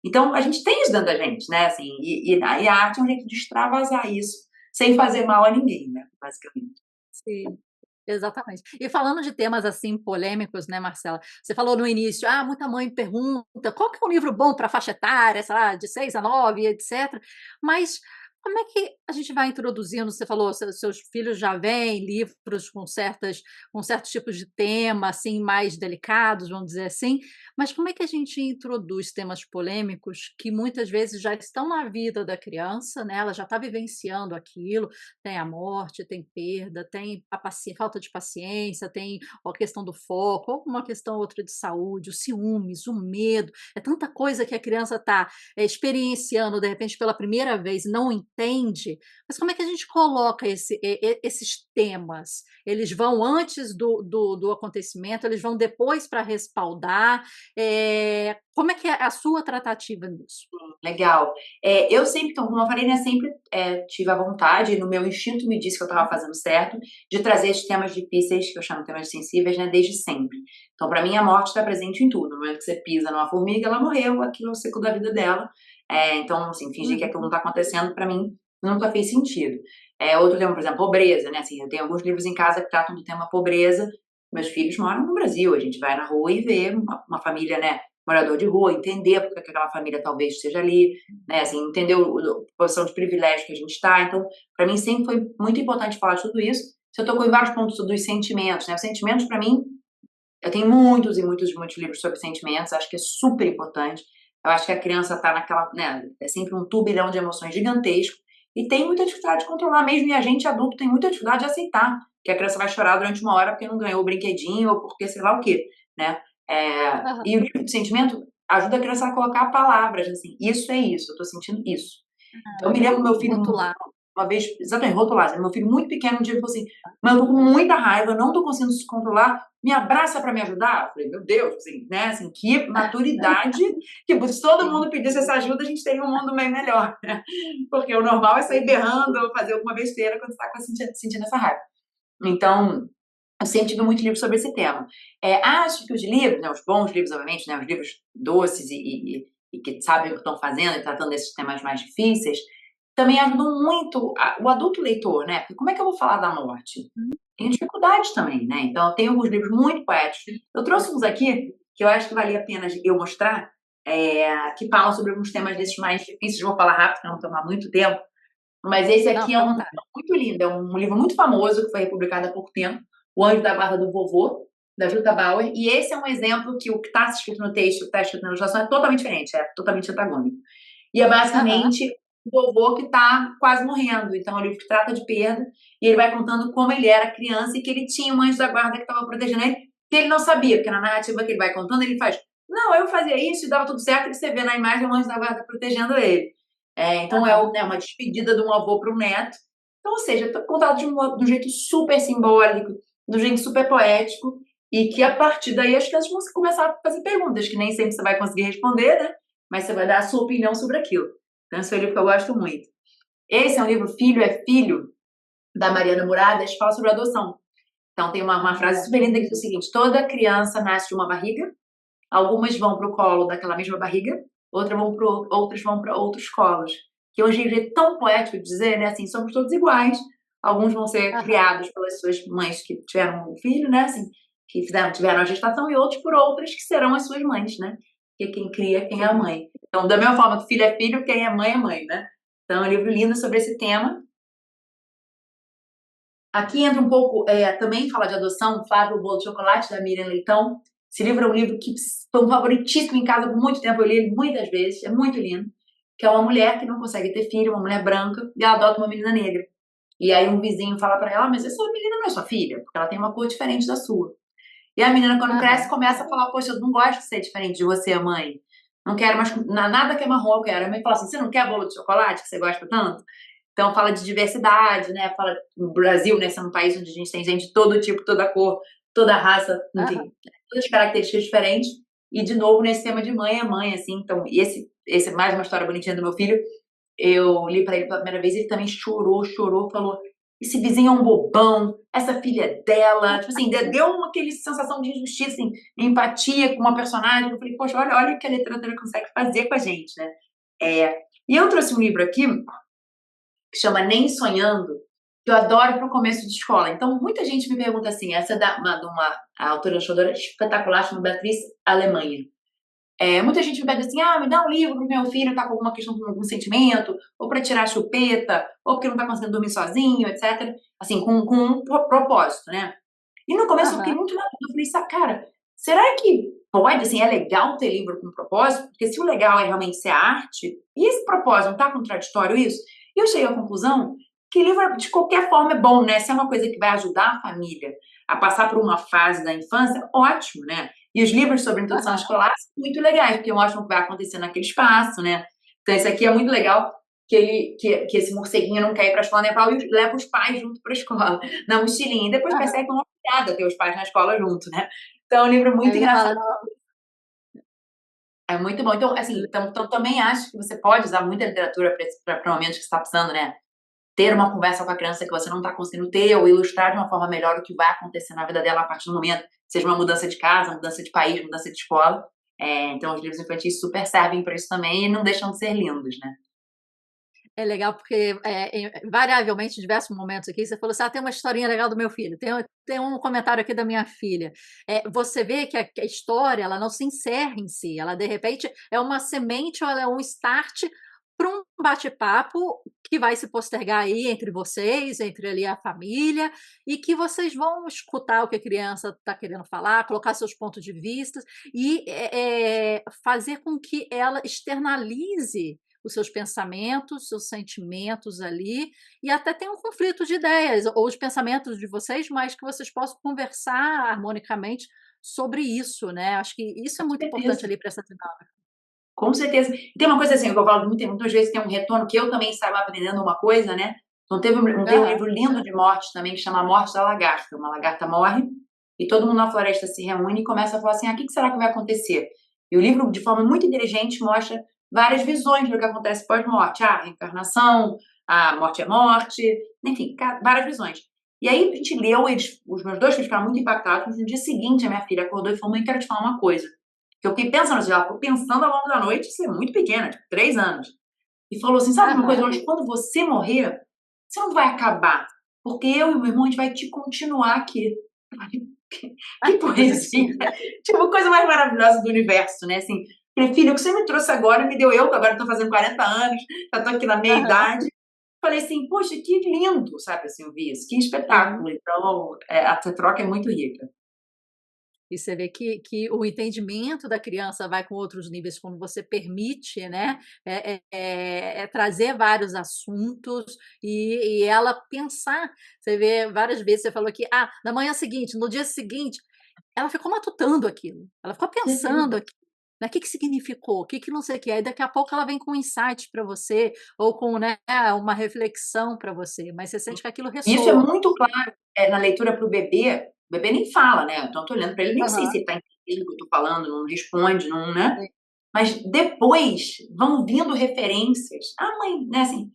Speaker 2: Então, a gente tem isso dentro da gente, né, assim, e a arte é um jeito de extravasar isso, sem fazer mal a ninguém, né, basicamente.
Speaker 1: Sim, exatamente. E falando de temas, assim, polêmicos, né, Marcela, você falou no início: "Ah, muita mãe pergunta qual que é um livro bom para faixa etária, sei lá, de 6 a 9, etcétera". Mas como é que a gente vai introduzindo, você falou, seus filhos já veem livros com certos tipos de tema, assim, mais delicados, vamos dizer assim, mas como é que a gente introduz temas polêmicos que muitas vezes já estão na vida da criança, né, ela já está vivenciando aquilo, tem a morte, tem perda, tem a falta de paciência, tem a questão do foco, ou uma questão outra de saúde, os ciúmes, o medo, é tanta coisa que a criança está experienciando, de repente, pela primeira vez e não entende, mas como é que a gente coloca esses temas? Eles vão antes do acontecimento, eles vão depois para respaldar, como é que é a sua tratativa nisso?
Speaker 2: Legal. Eu sempre, então, como eu falei, né, sempre tive a vontade, no meu instinto me disse que eu estava fazendo certo, de trazer esses temas difíceis, que eu chamo de temas sensíveis, né, desde sempre. Então, para mim, a morte está presente em tudo. No momento que você pisa numa formiga, ela morreu, aquilo é o ciclo da vida dela. Então, assim, fingir que aquilo não
Speaker 1: Uhum.
Speaker 2: está acontecendo, para mim, nunca fez sentido. Outro tema, por exemplo, pobreza, né? Assim, eu tenho alguns livros em casa que tratam do tema pobreza. Meus filhos moram no Brasil, a gente vai na rua e vê uma família, né, morador de rua, entender porque que aquela família talvez esteja ali, né, assim, entender a posição de privilégio que a gente está. Então, para mim sempre foi muito importante falar de tudo isso. Você tocou em vários pontos dos sentimentos, né? Os sentimentos, para mim, eu tenho muitos e muitos e muitos livros sobre sentimentos, acho que é super importante. Eu acho que a criança está naquela, né, é sempre um turbilhão de emoções gigantesco e tem muita dificuldade de controlar mesmo, e a gente adulto tem muita dificuldade de aceitar que a criança vai chorar durante uma hora porque não ganhou o brinquedinho ou porque sei lá o quê, né?
Speaker 1: Aham.
Speaker 2: E o livro de sentimento ajuda a criança a colocar palavras, assim, isso é isso, eu tô sentindo isso. Então, eu me lembro do meu filho
Speaker 1: Rotular.
Speaker 2: uma vez, exatamente, rotular. Meu filho muito pequeno, um dia ele falou assim, mas eu tô com muita raiva, eu não tô conseguindo se controlar, me abraça pra me ajudar. Eu falei, meu Deus, assim, né, assim, que maturidade, tipo, se todo
Speaker 1: Sim.
Speaker 2: mundo pedisse essa ajuda, a gente teria um mundo meio melhor, né? Porque o normal é sair berrando ou fazer alguma besteira quando você tá sentindo essa raiva. Então, eu sempre tive muito livro sobre esse tema. Acho que os livros, né, os bons livros, obviamente, né, os livros doces e que sabem o que estão fazendo e tratando desses temas mais difíceis, também ajudam muito o adulto leitor, né? Porque como é que eu vou falar da morte? Tenho dificuldade também, né? Então, eu tenho alguns livros muito poéticos. Eu trouxe uns aqui que eu acho que valia a pena eu mostrar, que falam sobre alguns temas desses mais difíceis. Vou falar rápido para não tomar muito tempo. Mas esse
Speaker 1: Não,
Speaker 2: aqui é
Speaker 1: fica à
Speaker 2: um
Speaker 1: vontade.
Speaker 2: muito lindo, é um livro muito famoso que foi republicado há pouco tempo, O Anjo da Guarda do Vovô, da Jutta Bauer, e esse é um exemplo que o que está escrito no texto, o que está escrito na ilustração é totalmente diferente, é totalmente antagônico. E é
Speaker 1: Aham.
Speaker 2: basicamente o vovô que está quase morrendo, então é um livro que trata de perda, e ele vai contando como ele era criança e que ele tinha um anjo da guarda que estava protegendo ele, que ele não sabia, porque na narrativa que ele vai contando, ele faz, não, eu fazia isso e dava tudo certo, e você vê na imagem o anjo da guarda protegendo ele. Então
Speaker 1: Aham.
Speaker 2: né, uma despedida de um avô para o neto. Então, ou seja, contado de um jeito super simbólico, de um jeito super poético, e que a partir daí as crianças vão começar a fazer perguntas que nem sempre você vai conseguir responder, né? Mas você vai dar a sua opinião sobre aquilo. Então, esse é um livro que eu gosto muito. Esse é um livro, Filho é Filho, da Mariana Muradas, que fala sobre adoção. Então, tem uma frase super linda que diz o seguinte: toda criança nasce de uma barriga, algumas vão para o colo daquela mesma barriga, outras vão para outros colos. Que hoje em dia é tão poético dizer, né? Assim, somos todos iguais. Alguns vão ser
Speaker 1: Aham.
Speaker 2: criados pelas suas mães que tiveram um filho, né? Assim, que tiveram a gestação, e outros por outras que serão as suas mães, né? Porque quem cria, quem é a
Speaker 1: Sim.
Speaker 2: mãe. Então, da mesma forma que filho é filho, quem é mãe, né? Então, é um livro lindo sobre esse tema. Aqui entra um pouco, também fala de adoção, Flávio, o Bolo de Chocolate, da Miriam Leitão. Esse livro é um livro que foi um favoritíssimo em casa por muito tempo, eu li ele muitas vezes, é muito lindo. Que é uma mulher que não consegue ter filho, uma mulher branca, e ela adota uma menina negra. E aí um vizinho fala pra ela, mas essa menina não é sua filha, porque ela tem uma cor diferente da sua. E a menina, quando cresce,
Speaker 1: Aham.
Speaker 2: começa a falar, poxa, eu não gosto de ser diferente de você, mãe. Não quero mais, nada que é marrom eu quero. A mãe fala assim, você não quer bolo de chocolate, que você gosta tanto? Então fala de diversidade, né? Fala no Brasil, né? Sendo um país onde a gente tem gente de todo tipo, toda cor, toda raça,
Speaker 1: Aham.
Speaker 2: enfim, todas as características diferentes. E de novo nesse tema de mãe é mãe, assim. Então, e esse é mais uma história bonitinha do meu filho. Eu li para ele pela primeira vez, ele também chorou, falou: esse vizinho é um bobão, essa filha é dela. Tipo assim, deu uma aquele sensação de injustiça, assim, empatia com uma personagem. Eu falei, poxa, olha o que a literatura consegue fazer com a gente, né? E eu trouxe um livro aqui que chama Nem Sonhando, que eu adoro para o começo de escola. Então, muita gente me pergunta assim: essa é de uma autora ilustradora espetacular, chamada Beatriz Alemanha. Muita gente me pede assim: me dá um livro pro meu filho tá com alguma questão com algum sentimento, ou para tirar a chupeta, ou porque não tá conseguindo dormir sozinho, etc. Assim, com um propósito, né? E no começo eu fiquei
Speaker 1: Aham.
Speaker 2: muito na dúvida, eu falei, cara, será que pode, assim, é legal ter livro com propósito? Porque se o legal é realmente ser arte, e esse propósito, não tá contraditório isso? E eu cheguei à conclusão que livro, de qualquer forma, é bom, né? Se é uma coisa que vai ajudar a família a passar por uma fase da infância, ótimo, né? E os livros sobre introdução
Speaker 1: Aham.
Speaker 2: escolar são muito legais, porque mostram o que vai acontecer naquele espaço, né? Então, esse aqui é muito legal, que esse morceguinho não quer ir para a escola, né? E leva os pais junto para a escola, na mochilinha. E depois
Speaker 1: Aham.
Speaker 2: percebe que é uma piada ter os pais na escola junto, né? Então, é um livro
Speaker 1: Aí
Speaker 2: muito
Speaker 1: ele
Speaker 2: engraçado.
Speaker 1: fala: "Não".
Speaker 2: É muito bom. Então, assim, então também acho que você pode usar muita literatura para momentos que você está precisando, né? Ter uma conversa com a criança que você não está conseguindo ter, ou ilustrar de uma forma melhor o que vai acontecer na vida dela a partir do momento, seja uma mudança de casa, mudança de país, mudança de escola. Então, os livros infantis super servem para isso também e não deixam de ser lindos, né?
Speaker 1: É legal porque, invariavelmente, em diversos momentos aqui, você falou assim: tem uma historinha legal do meu filho, tem um comentário aqui da minha filha". Você vê que a história, ela não se encerra em si, ela, de repente, é uma semente ou ela é um start para um bate-papo que vai se postergar aí entre vocês, entre ali a família, e que vocês vão escutar o que a criança está querendo falar, colocar seus pontos de vista e, fazer com que ela externalize os seus pensamentos, seus sentimentos ali, e até tem um conflito de ideias, ou os pensamentos de vocês, mas que vocês possam conversar harmonicamente sobre isso, né. Acho que isso é
Speaker 2: Com
Speaker 1: muito importante
Speaker 2: certeza.
Speaker 1: ali para essa dinâmica.
Speaker 2: Com certeza. E tem uma coisa assim, que eu falo muitas vezes tem um retorno que eu também estava aprendendo uma coisa, né? Então tem um
Speaker 1: Aham.
Speaker 2: livro lindo de morte também, que chama A Morte da Lagarta. Uma lagarta morre e todo mundo na floresta se reúne e começa a falar assim, o que será que vai acontecer? E o livro, de forma muito inteligente, mostra várias visões do que acontece pós-morte. Reencarnação, a morte é morte, enfim, várias visões. E aí a gente leu, os meus dois filhos ficaram muito impactados, mas no dia seguinte a minha filha acordou e falou, mãe, quero te falar uma coisa. Que eu fiquei pensando assim, ela ficou pensando ao longo da noite, isso é muito pequena, tipo, 3 anos. E falou assim, sabe uma coisa, eu
Speaker 1: Aham.
Speaker 2: acho que quando você morrer, você não vai acabar, porque eu e o meu irmão, a gente vai te continuar aqui.
Speaker 1: Ai,
Speaker 2: Que
Speaker 1: que
Speaker 2: poesia!
Speaker 1: bonitinho.
Speaker 2: Tipo, a coisa mais maravilhosa do universo, né? Assim, falei, filho, o que você me trouxe agora me deu eu, que agora estou fazendo 40 anos, já estou aqui na meia
Speaker 1: Aham.
Speaker 2: idade. Falei assim, poxa, que lindo, sabe, assim, eu vi isso, que
Speaker 1: Sim.
Speaker 2: espetáculo. Então, a troca é muito rica.
Speaker 1: E você vê que o entendimento da criança vai com outros níveis quando você permite, né, trazer vários assuntos e ela pensar. Você vê várias vezes, você falou que, na manhã seguinte, no dia seguinte, ela ficou matutando aquilo, ela ficou pensando
Speaker 2: Certeza.
Speaker 1: aquilo, né, que significou, que não sei o quê, aí daqui a pouco ela vem com um insight para você, ou com, né, uma reflexão para você, mas você sente que aquilo
Speaker 2: Isso é
Speaker 1: ressoa.
Speaker 2: muito claro na leitura para o bebê nem fala, né? Então, eu tô olhando para ele, nem sei se
Speaker 1: Aham,
Speaker 2: ele está entendendo o que eu estou falando, não responde, não, né?
Speaker 1: sim.
Speaker 2: Mas depois vão vindo referências. Mãe, né, assim,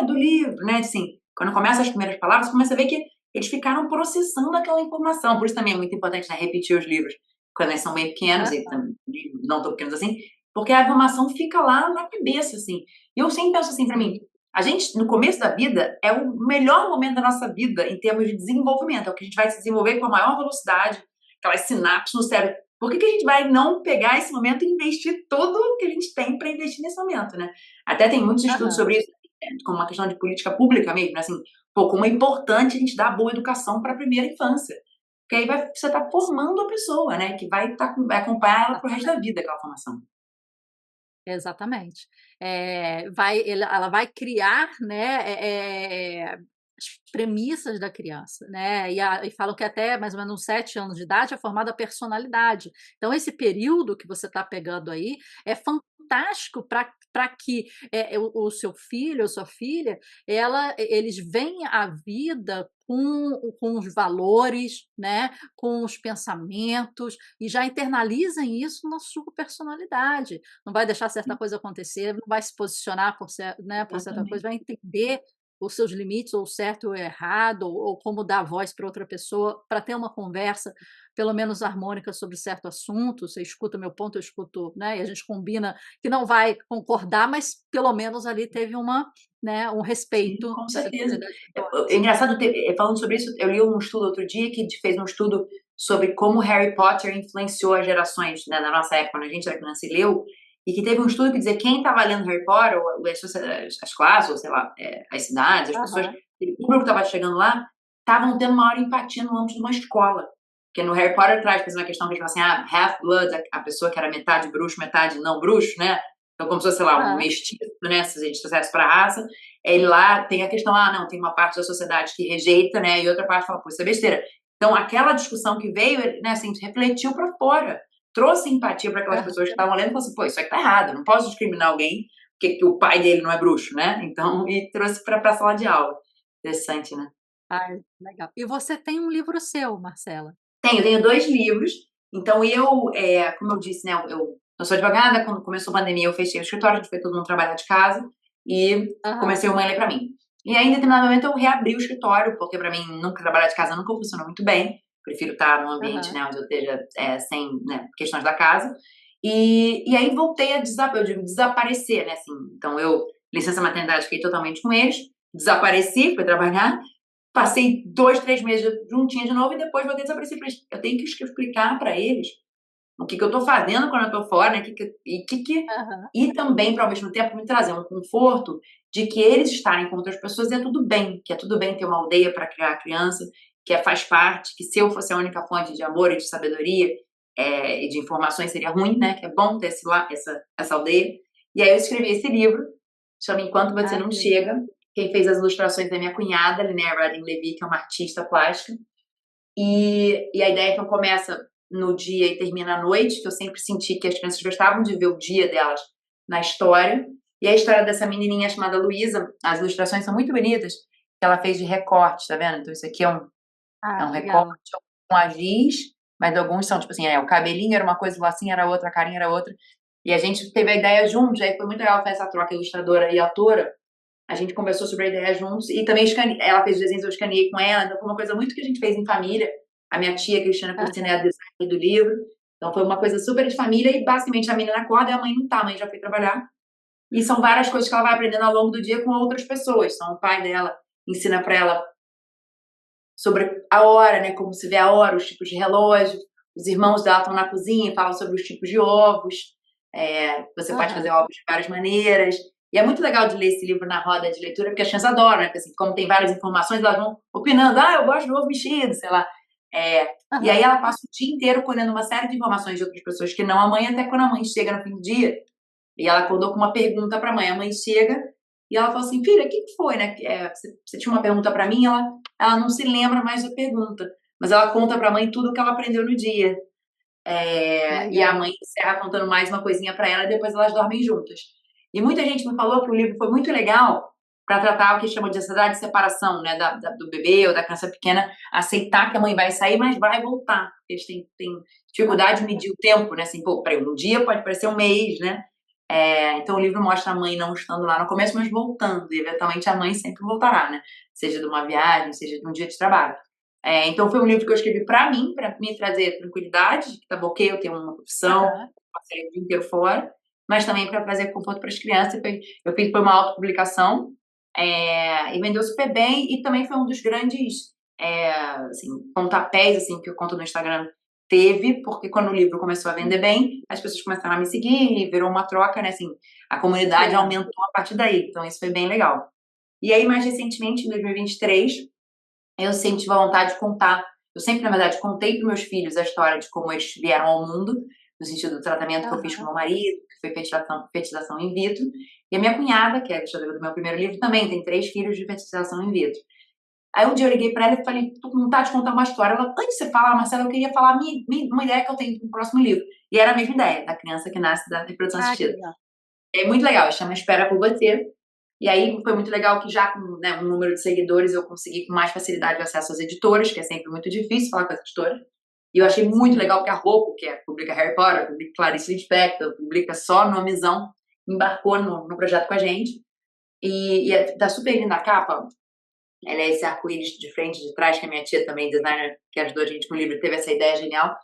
Speaker 2: do livro, né, assim, quando começa as primeiras palavras, começa a ver que eles ficaram processando aquela informação. Por isso também é muito importante, né, repetir os livros quando eles são bem pequenos, e
Speaker 1: Aham,
Speaker 2: também não tão pequenos assim, porque a informação fica lá na cabeça, assim. E eu sempre penso assim para mim,
Speaker 1: sim.
Speaker 2: a gente, no começo da vida, é o melhor momento da nossa vida em termos de desenvolvimento, é o que a gente vai se desenvolver com a maior velocidade, aquelas sinapses no cérebro. Por que a gente vai não pegar esse momento e investir tudo o que a gente tem para investir nesse momento, né? Até tem muitos estudos
Speaker 1: Aham.
Speaker 2: sobre isso, como uma questão de política pública mesmo, né? Assim, pô, como é importante a gente dar boa educação para a primeira infância. Porque aí você está formando a pessoa, né? Que vai acompanhar ela pro resto da vida, aquela formação.
Speaker 1: Exatamente. Ela vai criar, né, as premissas da criança, né, e falam que até mais ou menos uns 7 anos de idade é formada a personalidade. Então esse período que você está pegando aí é fantástico para que, o seu filho ou sua filha, eles veem a vida com os valores, né, com os pensamentos, e já internalizem isso na sua personalidade. Não vai deixar certa coisa acontecer, não vai se posicionar né, por certa coisa,
Speaker 2: Exatamente.
Speaker 1: vai entender os seus limites, ou o certo ou o errado, ou como dar voz para outra pessoa, para ter uma conversa, pelo menos harmônica, sobre certo assunto. Você escuta meu ponto, eu escuto, né, e a gente combina que não vai concordar, mas pelo menos ali teve né, um
Speaker 2: Sim,
Speaker 1: respeito
Speaker 2: com
Speaker 1: entre
Speaker 2: certeza.
Speaker 1: das
Speaker 2: É
Speaker 1: pessoas.
Speaker 2: engraçado, falando sobre isso, eu li um estudo outro dia que fez um estudo sobre como Harry Potter influenciou as gerações, né, na nossa época, quando a gente era criança e leu, e que teve um estudo que dizia quem estava lendo Harry Potter, ou as classes, ou sei lá, as cidades, as pessoas,
Speaker 1: Aham,
Speaker 2: o público que estava chegando lá, estavam tendo maior empatia no âmbito de uma escola. Porque no Harry Potter traz, por exemplo, uma questão que eles falam assim, half-blood, a pessoa que era metade bruxo, metade não bruxo, né? Então, como se fosse, sei lá, um
Speaker 1: aham,
Speaker 2: mestiço, né? Se a gente trouxesse para a raça, ele lá tem a questão, não, tem uma parte da sociedade que rejeita, né, e outra parte fala, pô, isso é besteira. Então, aquela discussão que veio, né, assim, refletiu para fora, trouxe empatia para aquelas
Speaker 1: aham.
Speaker 2: pessoas que estavam lendo e falaram assim, pô, isso aqui tá errado, não posso discriminar alguém porque o pai dele não é bruxo, né? Então, e trouxe para a sala de aula. Interessante, né?
Speaker 1: Ai, legal. E você tem um livro seu, Marcela?
Speaker 2: Tenho 2 livros, então como eu disse, né, eu sou advogada, quando começou a pandemia eu fechei o escritório, a gente foi todo mundo trabalhar de casa, e
Speaker 1: Aham,
Speaker 2: comecei o Mãe Lê Pra Mim. E aí, em determinado momento, eu reabri o escritório, porque pra mim nunca trabalhar de casa nunca funcionou muito bem, prefiro estar num ambiente,
Speaker 1: aham.
Speaker 2: né, onde eu esteja, sem, né, questões da casa. E aí voltei a eu digo desaparecer, né, assim, então licença maternidade, fiquei totalmente com eles, desapareci, fui trabalhar, passei 2, 3 meses juntinha de novo e depois voltei a desaparecer. Eu tenho que explicar para eles o que eu estou fazendo quando eu estou fora, né?
Speaker 1: Aham.
Speaker 2: E também, para ao mesmo tempo, me trazer um conforto de que eles estarem com outras pessoas é tudo bem, que é tudo bem ter uma aldeia para criar a criança, que faz parte, que se eu fosse a única fonte de amor e de sabedoria e de informações seria ruim, né? Que é bom ter essa aldeia. E aí eu escrevi esse livro, chama Enquanto Você
Speaker 1: Ai,
Speaker 2: Não
Speaker 1: que legal.
Speaker 2: Chega. Quem fez as ilustrações é minha cunhada, Linnea Redding Levy, que é uma artista plástica. E a ideia então começa no dia e termina à noite, que eu sempre senti que as crianças gostavam de ver o dia delas na história. E a história dessa menininha chamada Luísa, as ilustrações são muito bonitas. ela fez de recorte, tá vendo? Então, isso aqui é
Speaker 1: Ah,
Speaker 2: um recorte
Speaker 1: legal.
Speaker 2: com a giz, mas alguns são, tipo assim, o cabelinho era uma coisa, o lacinho era outra, a carinha era outra. E a gente teve a ideia juntos, aí foi muito legal fazer essa troca ilustradora e autora. A gente conversou sobre a ideia juntos e também ela fez os desenhos, eu escaneei com ela, então foi uma coisa muito que a gente fez em família. A minha tia, Cristina Curtina, é a designer do livro, então foi uma coisa super de família e basicamente a menina acorda e a mãe não tá, a mãe já foi trabalhar. E são várias coisas que ela vai aprendendo ao longo do dia com outras pessoas. Então o pai dela ensina para ela sobre a hora, né, como se vê a hora, os tipos de relógio. Os irmãos dela estão na cozinha e falam sobre os tipos de ovos. Você pode fazer
Speaker 1: Aham.
Speaker 2: ovos de várias maneiras. E é muito legal de ler esse livro na roda de leitura, porque as crianças adoram, né? Porque, assim, como tem várias informações, elas vão opinando. Ah, eu gosto do ovo mexido, sei lá. E aí
Speaker 1: Aham.
Speaker 2: ela passa o dia inteiro colhendo uma série de informações de outras pessoas que não a mãe, até quando a mãe chega no fim do dia. E ela acordou com uma pergunta para a mãe. A mãe chega e ela falou assim: filha, o que foi, né? Você tinha uma pergunta para mim, ela não se lembra mais da pergunta. Mas ela conta para a mãe tudo o que ela aprendeu no dia. E a
Speaker 1: Legal.
Speaker 2: mãe encerra contando mais uma coisinha para ela e depois elas dormem juntas. E muita gente me falou que o livro foi muito legal para tratar o que chama de ansiedade de separação, né, do bebê ou da criança pequena, aceitar que a mãe vai sair, mas vai voltar. Eles têm dificuldade de medir o tempo, né, assim, pô, peraí, um dia pode parecer um mês, né? Então o livro mostra a mãe não estando lá no começo, mas voltando, e eventualmente a mãe sempre voltará, né? Seja de uma viagem, seja de um dia de trabalho. Então foi um livro que eu escrevi para mim, para me trazer tranquilidade, que tá ok, eu tenho uma profissão,
Speaker 1: Aham.
Speaker 2: passei o dia inteiro fora, mas também para trazer conforto para as crianças. Eu fiz foi uma autopublicação e vendeu super bem, e também foi um dos grandes assim, pontapés assim, que eu conto no Instagram teve, porque quando o livro começou a vender bem, as pessoas começaram a me seguir e virou uma troca, né, assim, a comunidade
Speaker 1: Certo.
Speaker 2: aumentou a partir daí, então isso foi bem legal. E aí, mais recentemente, em 2023, eu sempre tive a vontade de contar, eu sempre, na verdade, contei para meus filhos a história de como eles vieram ao mundo, no sentido do tratamento que eu fiz com
Speaker 1: Aham.
Speaker 2: meu marido, que foi fertilização in vitro, e a minha cunhada, que é a ilustradora do meu primeiro livro, também tem 3 filhos de fertilização in vitro. Aí um dia eu liguei pra ela e falei, tô com vontade de contar uma história. Ela, antes de você falar, Marcela, eu queria falar uma ideia que eu tenho pro próximo livro. E era a mesma ideia, da criança que nasce da reprodução
Speaker 1: Ah, que
Speaker 2: assistida.
Speaker 1: legal.
Speaker 2: É muito legal, chama Espera por Você. E aí foi muito legal que já com, né, um número de seguidores eu consegui com mais facilidade acesso às editoras, que é sempre muito difícil falar com as editoras. E eu achei muito
Speaker 1: Sim.
Speaker 2: legal que a Rocco, que publica Harry Potter, publica Clarice Lispector, publica só nomezão, embarcou no projeto com a gente. E tá super linda a capa. Ela é esse arco-íris de frente e de trás, que a minha tia também, designer, que ajudou a gente com o livro, teve essa ideia genial.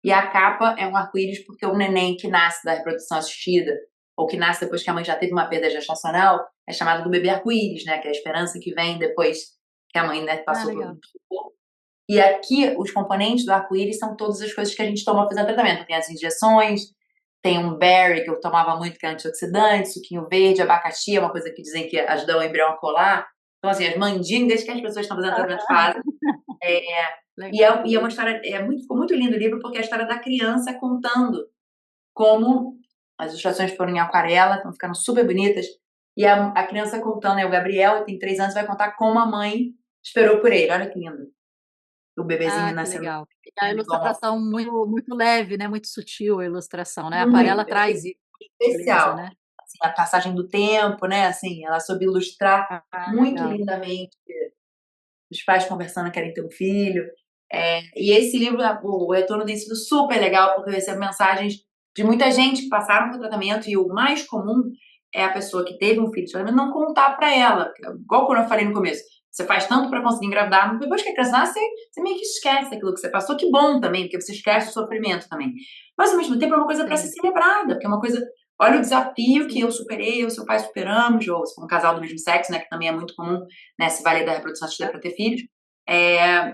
Speaker 2: E a capa é um arco-íris porque o neném que nasce da reprodução assistida, ou que nasce depois que a mãe já teve uma perda gestacional, é chamado do bebê arco-íris, né? Que é a esperança que vem depois que a mãe, né,
Speaker 1: Ah,
Speaker 2: passou por
Speaker 1: legal.
Speaker 2: um sufoco. E aqui, os componentes do arco-íris são todas as coisas que a gente toma fazendo tratamento. Tem as injeções, tem um berry que eu tomava muito, que é antioxidante, suquinho verde, abacaxi, é uma coisa que dizem que ajuda o embrião a colar. Então, assim, as mandingas que as pessoas estão fazendo tratamento
Speaker 1: Aham.
Speaker 2: fazem. É,
Speaker 1: Legal.
Speaker 2: e é uma história, ficou muito lindo o livro, porque é a história da criança contando como as ilustrações foram em aquarela, estão ficando super bonitas. E a criança contando, o Gabriel, tem 3 anos, vai contar como a mãe esperou por ele. Olha que lindo. O bebezinho
Speaker 1: Ah, que
Speaker 2: nascendo
Speaker 1: legal. E a
Speaker 2: pequeno, igual uma
Speaker 1: ilustração muito leve, né, muito sutil a ilustração, né, a aquarela
Speaker 2: muito. Eu achei
Speaker 1: traz isso, beleza,
Speaker 2: especial.
Speaker 1: né.
Speaker 2: Assim, a passagem do tempo, né? Assim, ela soube ilustrar
Speaker 1: Ah,
Speaker 2: muito
Speaker 1: legal.
Speaker 2: lindamente os pais conversando querem ter um filho. E esse livro, o retorno tem sido super legal, porque eu recebo mensagens de muita gente que passaram por tratamento, e o mais comum é a pessoa que teve um filho de tratamento não contar para ela. Igual quando eu falei no começo, você faz tanto para conseguir engravidar, mas depois que a criança nasce, você meio que esquece aquilo que você passou. Que bom também, porque você esquece o sofrimento também. Mas ao mesmo tempo é uma coisa para ser
Speaker 1: Sim,
Speaker 2: celebrada, porque é uma coisa. Olha o desafio que
Speaker 1: sim.
Speaker 2: eu superei, eu e seu pai superamos, ou se for um casal do mesmo sexo, né, que também é muito comum, né, se valer da reprodução assistida para ter filhos.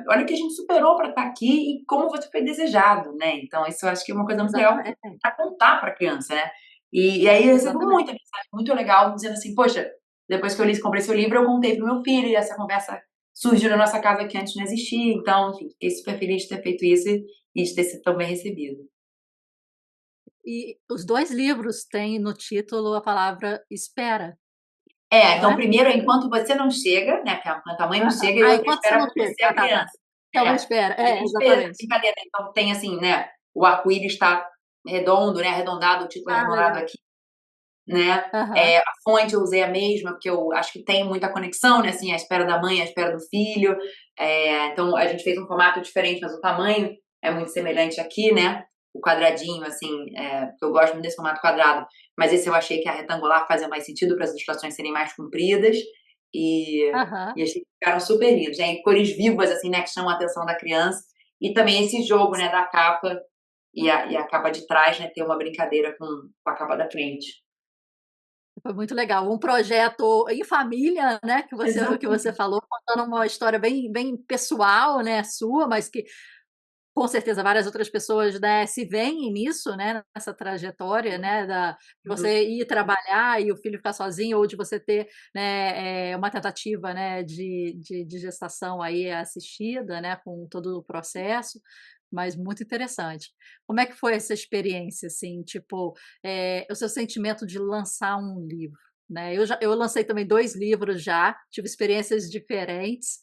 Speaker 2: Olha o que a gente superou para estar aqui e como você foi desejado, né? Então, isso eu acho que é uma coisa muito legal
Speaker 1: Exatamente,
Speaker 2: para contar para a criança, né? E aí eu recebo
Speaker 1: exatamente.
Speaker 2: muita mensagem muito legal dizendo assim: poxa, depois que eu comprei seu livro, eu contei pro meu filho, e essa conversa surgiu na nossa casa que antes não existia. Então, enfim, fiquei super feliz de ter feito isso e de ter sido tão bem recebido.
Speaker 1: E os 2 livros têm no título a palavra espera, não
Speaker 2: Então,
Speaker 1: é?
Speaker 2: primeiro é Enquanto Você Não Chega, né? Porque enquanto a mãe não
Speaker 1: Aham.
Speaker 2: chega, e
Speaker 1: Ah,
Speaker 2: outra
Speaker 1: enquanto você
Speaker 2: espera
Speaker 1: não
Speaker 2: por
Speaker 1: chega.
Speaker 2: você, a
Speaker 1: Tá.
Speaker 2: criança.
Speaker 1: É uma
Speaker 2: É.
Speaker 1: espera.
Speaker 2: E a
Speaker 1: É,
Speaker 2: gente fez essa
Speaker 1: exatamente.
Speaker 2: brincadeira, então tem assim, né? O arco-íris está redondo, né? Arredondado, o título é
Speaker 1: Ah,
Speaker 2: arredondado
Speaker 1: legal.
Speaker 2: aqui. né?
Speaker 1: Aham.
Speaker 2: A fonte eu usei a mesma, porque eu acho que tem muita conexão, né? Assim, a espera da mãe, a espera do filho. Então, a gente fez um formato diferente, mas o tamanho é muito semelhante aqui, né? O quadradinho, assim, eu gosto muito desse formato quadrado, mas esse eu achei que a retangular fazia mais sentido para as ilustrações serem mais compridas e,
Speaker 1: Aham.
Speaker 2: e achei que ficaram super lindos, né? E cores vivas, assim, né? Que chamam a atenção da criança. E também esse jogo, né? Da capa e a capa de trás, né? Ter uma brincadeira com a capa da frente.
Speaker 1: Foi muito legal. Um projeto em família, né, que você
Speaker 2: Exatamente.
Speaker 1: falou, contando uma história bem pessoal, né, sua, mas que com certeza várias outras pessoas, né, se veem nisso, né, nessa trajetória, né, de
Speaker 2: Uhum.
Speaker 1: você ir trabalhar e o filho ficar sozinho ou de você ter, né, uma tentativa, né, de gestação aí assistida, né, com todo o processo, mas muito interessante. Como é que foi essa experiência, assim, tipo, o seu sentimento de lançar um livro, né? Eu lancei também 2 livros já, tive experiências diferentes,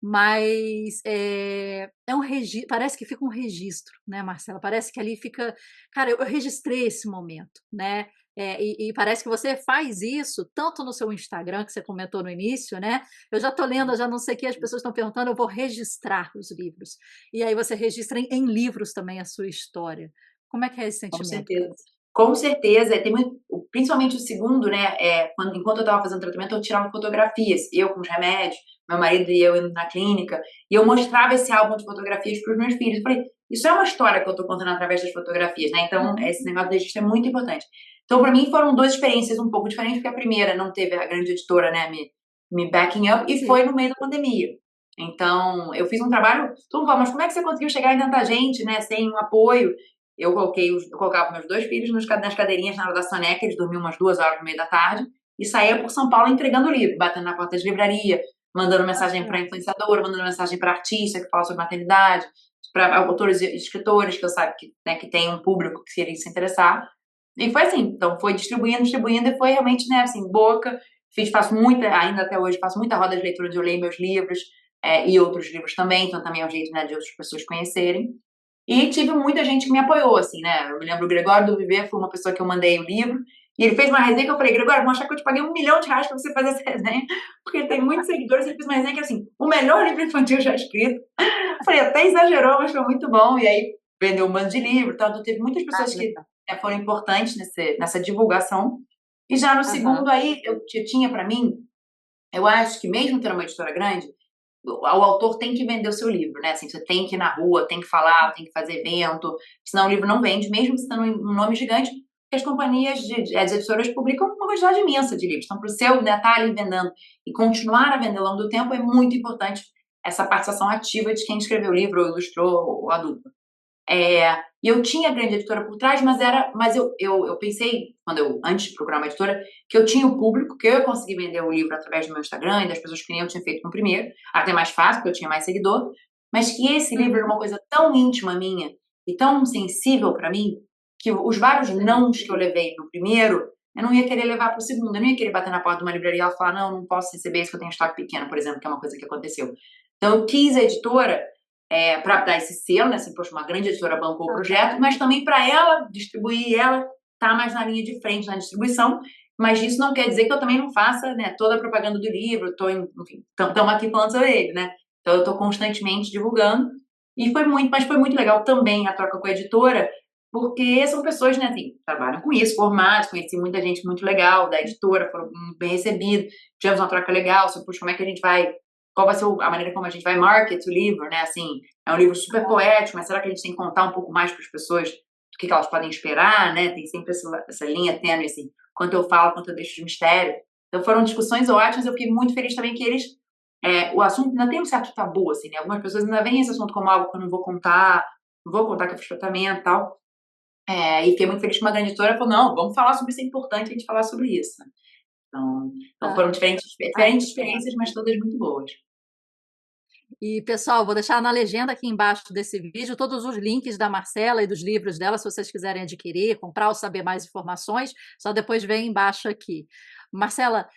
Speaker 1: mas, é um regi parece que fica um registro, né, Marcela, parece que ali fica cara, eu registrei esse momento, né, e parece que você faz isso tanto no seu Instagram, que você comentou no início, né, eu já tô lendo, eu já não sei o que, as pessoas estão perguntando, eu vou registrar os livros. E aí você registra em livros também a sua história. Como é que é esse
Speaker 2: Com
Speaker 1: sentimento para
Speaker 2: certeza.
Speaker 1: você?
Speaker 2: Com certeza, tem muito, principalmente o segundo, né? Enquanto eu estava fazendo tratamento, eu tirava fotografias, eu com os remédios, meu marido e eu indo na clínica, e eu mostrava esse álbum de fotografias para os meus filhos. Eu falei, isso é uma história que eu estou contando através das fotografias, né? Então, esse
Speaker 1: Uhum.
Speaker 2: negócio do registro é muito importante. Então, para mim, foram duas experiências um pouco diferentes, porque a primeira não teve a grande editora, né, me backing up, e
Speaker 1: Sim.
Speaker 2: foi no meio da pandemia. Então, eu fiz um trabalho, todo mundo fala, mas como é que você conseguiu chegar em tanta gente, né, sem um apoio? Eu colocava meus 2 filhos nas cadeirinhas na hora da soneca, eles dormiam umas 2 horas no meio da tarde, e saía por São Paulo entregando livro, batendo na porta de livraria, mandando mensagem para
Speaker 1: Aham.
Speaker 2: influenciadora, mandando mensagem para artista que fala sobre maternidade, para autores e escritores que eu sabe que, né, que tem um público que iria se interessar. E foi assim, então foi distribuindo, distribuindo, e foi realmente, né, assim, boca. Faço muita, ainda até hoje, faço muita roda de leitura de eu leio meus livros, e outros livros também, então também é um jeito, né, de outras pessoas conhecerem. E tive muita gente que me apoiou, assim, né? Eu me lembro o Gregório do Viver, foi uma pessoa que eu mandei o livro, e ele fez uma resenha que eu falei, Gregório, vão achar que eu te paguei R$ 1 milhão pra você fazer essa resenha, porque ele tem muitos seguidores, e ele fez uma resenha que, assim, o melhor livro infantil já escrito. Eu falei, até exagerou, mas foi muito bom, e aí vendeu um bando de livro, então teve muitas
Speaker 1: Ah,
Speaker 2: pessoas
Speaker 1: que
Speaker 2: que,
Speaker 1: legal.
Speaker 2: foram importantes nessa divulgação. E já no
Speaker 1: Aham.
Speaker 2: segundo aí, eu tinha para mim, eu acho que mesmo tendo uma editora grande, o autor tem que vender o seu livro, né? Assim, você tem que ir na rua, tem que falar, tem que fazer evento, senão o livro não vende, mesmo se tendo um nome gigante, porque as companhias, as editoras publicam uma quantidade imensa de livros. Então, para o seu, né, estar ali vendendo e continuar a vender ao longo do tempo, é muito importante essa participação ativa de quem escreveu o livro, ou ilustrou, ou adulto. E eu tinha a grande editora por trás, mas eu pensei, antes de procurar uma editora, que eu tinha o público, que eu ia conseguir vender o livro através do meu Instagram e das pessoas que nem eu tinha feito no primeiro, até mais fácil, porque eu tinha mais seguidor, mas que esse livro era
Speaker 1: Uhum.
Speaker 2: uma coisa tão íntima minha e tão sensível para mim, que os vários
Speaker 1: Sim.
Speaker 2: nãos que eu levei no primeiro, eu não ia querer levar para o segundo, eu não ia querer bater na porta de uma livraria e ela falar, não, não posso receber isso que eu tenho estoque pequeno, por exemplo, que é uma coisa que aconteceu. Então eu quis a editora para dar esse selo, né? Assim, poxa, uma grande editora bancou o projeto,
Speaker 1: Aham.
Speaker 2: mas também para ela distribuir, ela tá mais na linha de frente na distribuição. Mas isso não quer dizer que eu também não faça, né, toda a propaganda do livro, enfim, estamos aqui falando sobre ele, né? Então eu estou constantemente divulgando. Mas foi muito legal também a troca com a editora, porque são pessoas, né, assim, trabalham com isso, formados, conheci muita gente muito legal da editora, foram muito bem recebidos, tivemos uma troca legal sobre, puxa, como é que a gente vai, qual vai ser a maneira como a gente vai market o livro, né, assim, é um livro super poético, mas será que a gente tem que contar um pouco mais para as pessoas do que elas podem esperar, né, tem sempre essa linha tênue, assim, quanto eu falo, quanto eu deixo de mistério. Então foram discussões ótimas, eu fiquei muito feliz também que o assunto ainda tem um certo tabu, assim, né, algumas pessoas ainda veem esse assunto como algo que eu não vou contar que eu fiz tratamento e tal, e fiquei muito feliz que uma grande editora falou, não, vamos falar sobre isso, é importante a gente falar sobre isso. Né? Então
Speaker 1: Aham.
Speaker 2: foram
Speaker 1: Ah,
Speaker 2: diferentes
Speaker 1: que legal.
Speaker 2: experiências, mas todas muito boas.
Speaker 1: E, pessoal, vou deixar na legenda aqui embaixo desse vídeo todos os links da Marcela e dos livros dela, se vocês quiserem adquirir, comprar ou saber mais informações, só depois vem embaixo aqui. Marcela,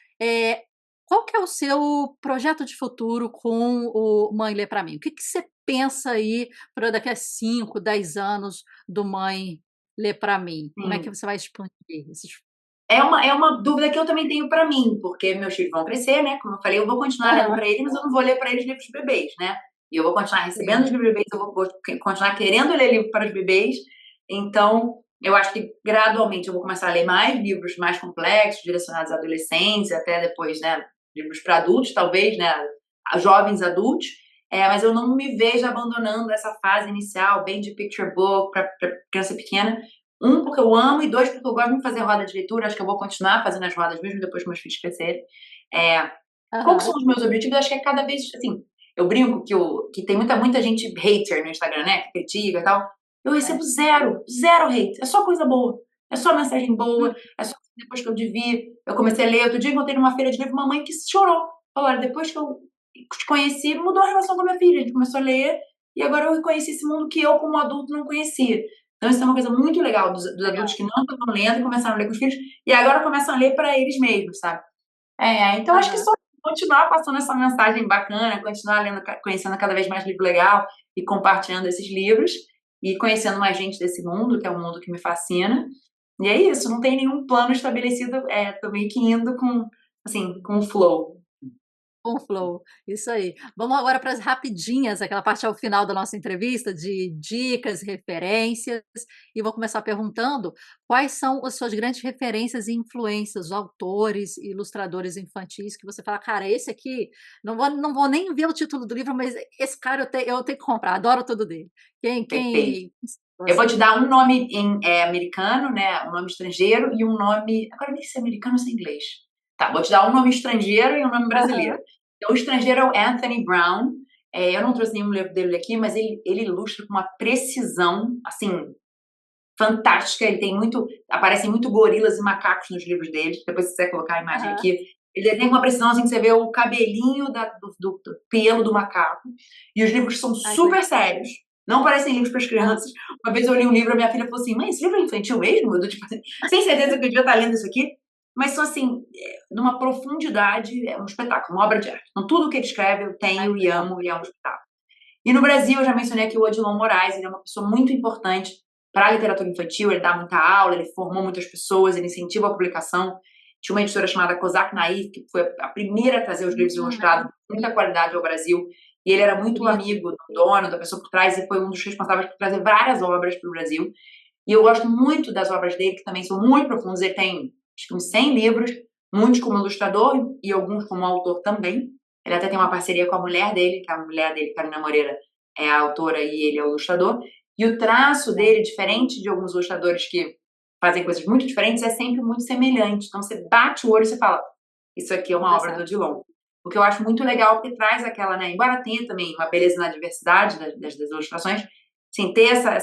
Speaker 1: qual que é o seu projeto de futuro com o Mãe Lê Pra Mim? O que que você pensa aí para daqui a 5, 10 anos do Mãe Lê Pra Mim? Como é que
Speaker 2: Sim.
Speaker 1: você vai expandir esses
Speaker 2: é uma dúvida que eu também tenho para mim, porque meus filhos vão crescer, né? Como eu falei, eu vou continuar lendo
Speaker 1: Aham,
Speaker 2: para eles, mas eu não vou ler para eles livros de bebês, né? E eu vou continuar recebendo os
Speaker 1: sim.
Speaker 2: livros de bebês, vou continuar querendo ler livro para os bebês. Então, eu acho que gradualmente eu vou começar a ler mais livros mais complexos, direcionados a adolescentes, até depois, né? Livros para adultos, talvez, né? A jovens adultos. Mas eu não me vejo abandonando essa fase inicial, bem de picture book, para criança pequena. Um, porque eu amo, e dois, porque eu gosto muito de fazer roda de leitura. Acho que eu vou continuar fazendo as rodas mesmo depois que meus filhos crescerem. É, qual que são
Speaker 1: Aham.
Speaker 2: os meus objetivos? Acho que é cada vez, assim, eu brinco que tem muita gente hater no Instagram, né? Que critica e tal. Eu recebo
Speaker 1: É.
Speaker 2: zero hate. É só coisa boa. É só mensagem boa.
Speaker 1: Hum.
Speaker 2: É só depois que eu devia. Eu comecei a ler. Outro dia eu encontrei numa feira de livro uma mãe que chorou. Falou, olha, depois que eu te conheci, mudou a relação com a minha filha. A gente começou a ler e agora eu conheci esse mundo que eu, como adulto, não conhecia. Então, isso é uma coisa muito legal dos adultos
Speaker 1: Legal.
Speaker 2: que não estavam lendo e começaram a ler com os filhos e agora começam a ler para eles mesmos, sabe? Então acho que
Speaker 1: Aham.
Speaker 2: só continuar passando essa mensagem bacana, continuar lendo, conhecendo cada vez mais livro legal e compartilhando esses livros e conhecendo mais gente desse mundo, que é um mundo que me fascina. E é isso, não tem nenhum plano estabelecido, tô meio que indo com, assim, com o flow.
Speaker 1: Com flow, isso aí. Vamos agora para as rapidinhas, aquela parte ao final da nossa entrevista de dicas, referências, e vou começar perguntando quais são as suas grandes referências e influências, autores, ilustradores infantis que você fala: "Cara, esse aqui, não vou nem ver o título do livro, mas esse cara eu tenho que comprar, adoro tudo dele".
Speaker 2: Perfeito.
Speaker 1: Quem
Speaker 2: Eu vou
Speaker 1: você?
Speaker 2: te dar um nome americano, né? Um nome estrangeiro e um nome. Agora nem se é americano ou se é inglês. Tá, vou te dar um nome estrangeiro e um nome
Speaker 1: Aham.
Speaker 2: brasileiro. Então, o estrangeiro é o Anthony Brown. Eu não trouxe nenhum livro dele aqui, mas ele ilustra com uma precisão, assim, fantástica. Ele tem muito. Aparecem muito gorilas e macacos nos livros dele. Depois, se você quiser colocar a imagem
Speaker 1: Aham.
Speaker 2: aqui. Ele tem uma precisão, assim, que você vê o cabelinho do pelo do macaco. E os livros são
Speaker 1: Ai, que
Speaker 2: super
Speaker 1: legal.
Speaker 2: sérios. Não parecem livros para as
Speaker 1: Aham.
Speaker 2: crianças. Uma vez eu li um livro, a minha filha falou assim: mãe, esse livro é infantil mesmo? Eu, tipo, assim, sem certeza que eu devia estar lendo isso aqui. Mas são, assim, numa profundidade, é um espetáculo, uma obra de arte. Então, tudo que ele escreve eu
Speaker 1: Ai,
Speaker 2: tenho
Speaker 1: que
Speaker 2: e
Speaker 1: legal.
Speaker 2: amo, e é um espetáculo. E no Brasil, eu já mencionei aqui o Odilon Moraes, ele é uma pessoa muito importante para a literatura infantil, ele dá muita aula, ele formou muitas pessoas, ele incentiva a publicação. Tinha uma editora chamada Kozak Naif, que foi a primeira a trazer os livros ilustrados com muita qualidade ao Brasil, e ele era muito
Speaker 1: Bonito.
Speaker 2: amigo do dono, da pessoa por trás, e foi um dos responsáveis por trazer várias obras para o Brasil. E eu gosto muito das obras dele, que também são muito profundas, ele tem acho que uns 100 livros, muitos como ilustrador e alguns como autor também. Ele até tem uma parceria com a mulher dele, que a mulher dele, Carina Moreira, é a autora e ele é o ilustrador. E o traço
Speaker 1: Legal.
Speaker 2: dele, diferente de alguns ilustradores que fazem coisas muito diferentes, é sempre muito semelhante. Então você bate o olho e você fala, isso aqui é uma
Speaker 1: Já
Speaker 2: obra do
Speaker 1: sabe.
Speaker 2: Odilon. O que eu acho muito legal, porque traz aquela, né, embora tenha também uma beleza na diversidade das ilustrações, assim, ter essa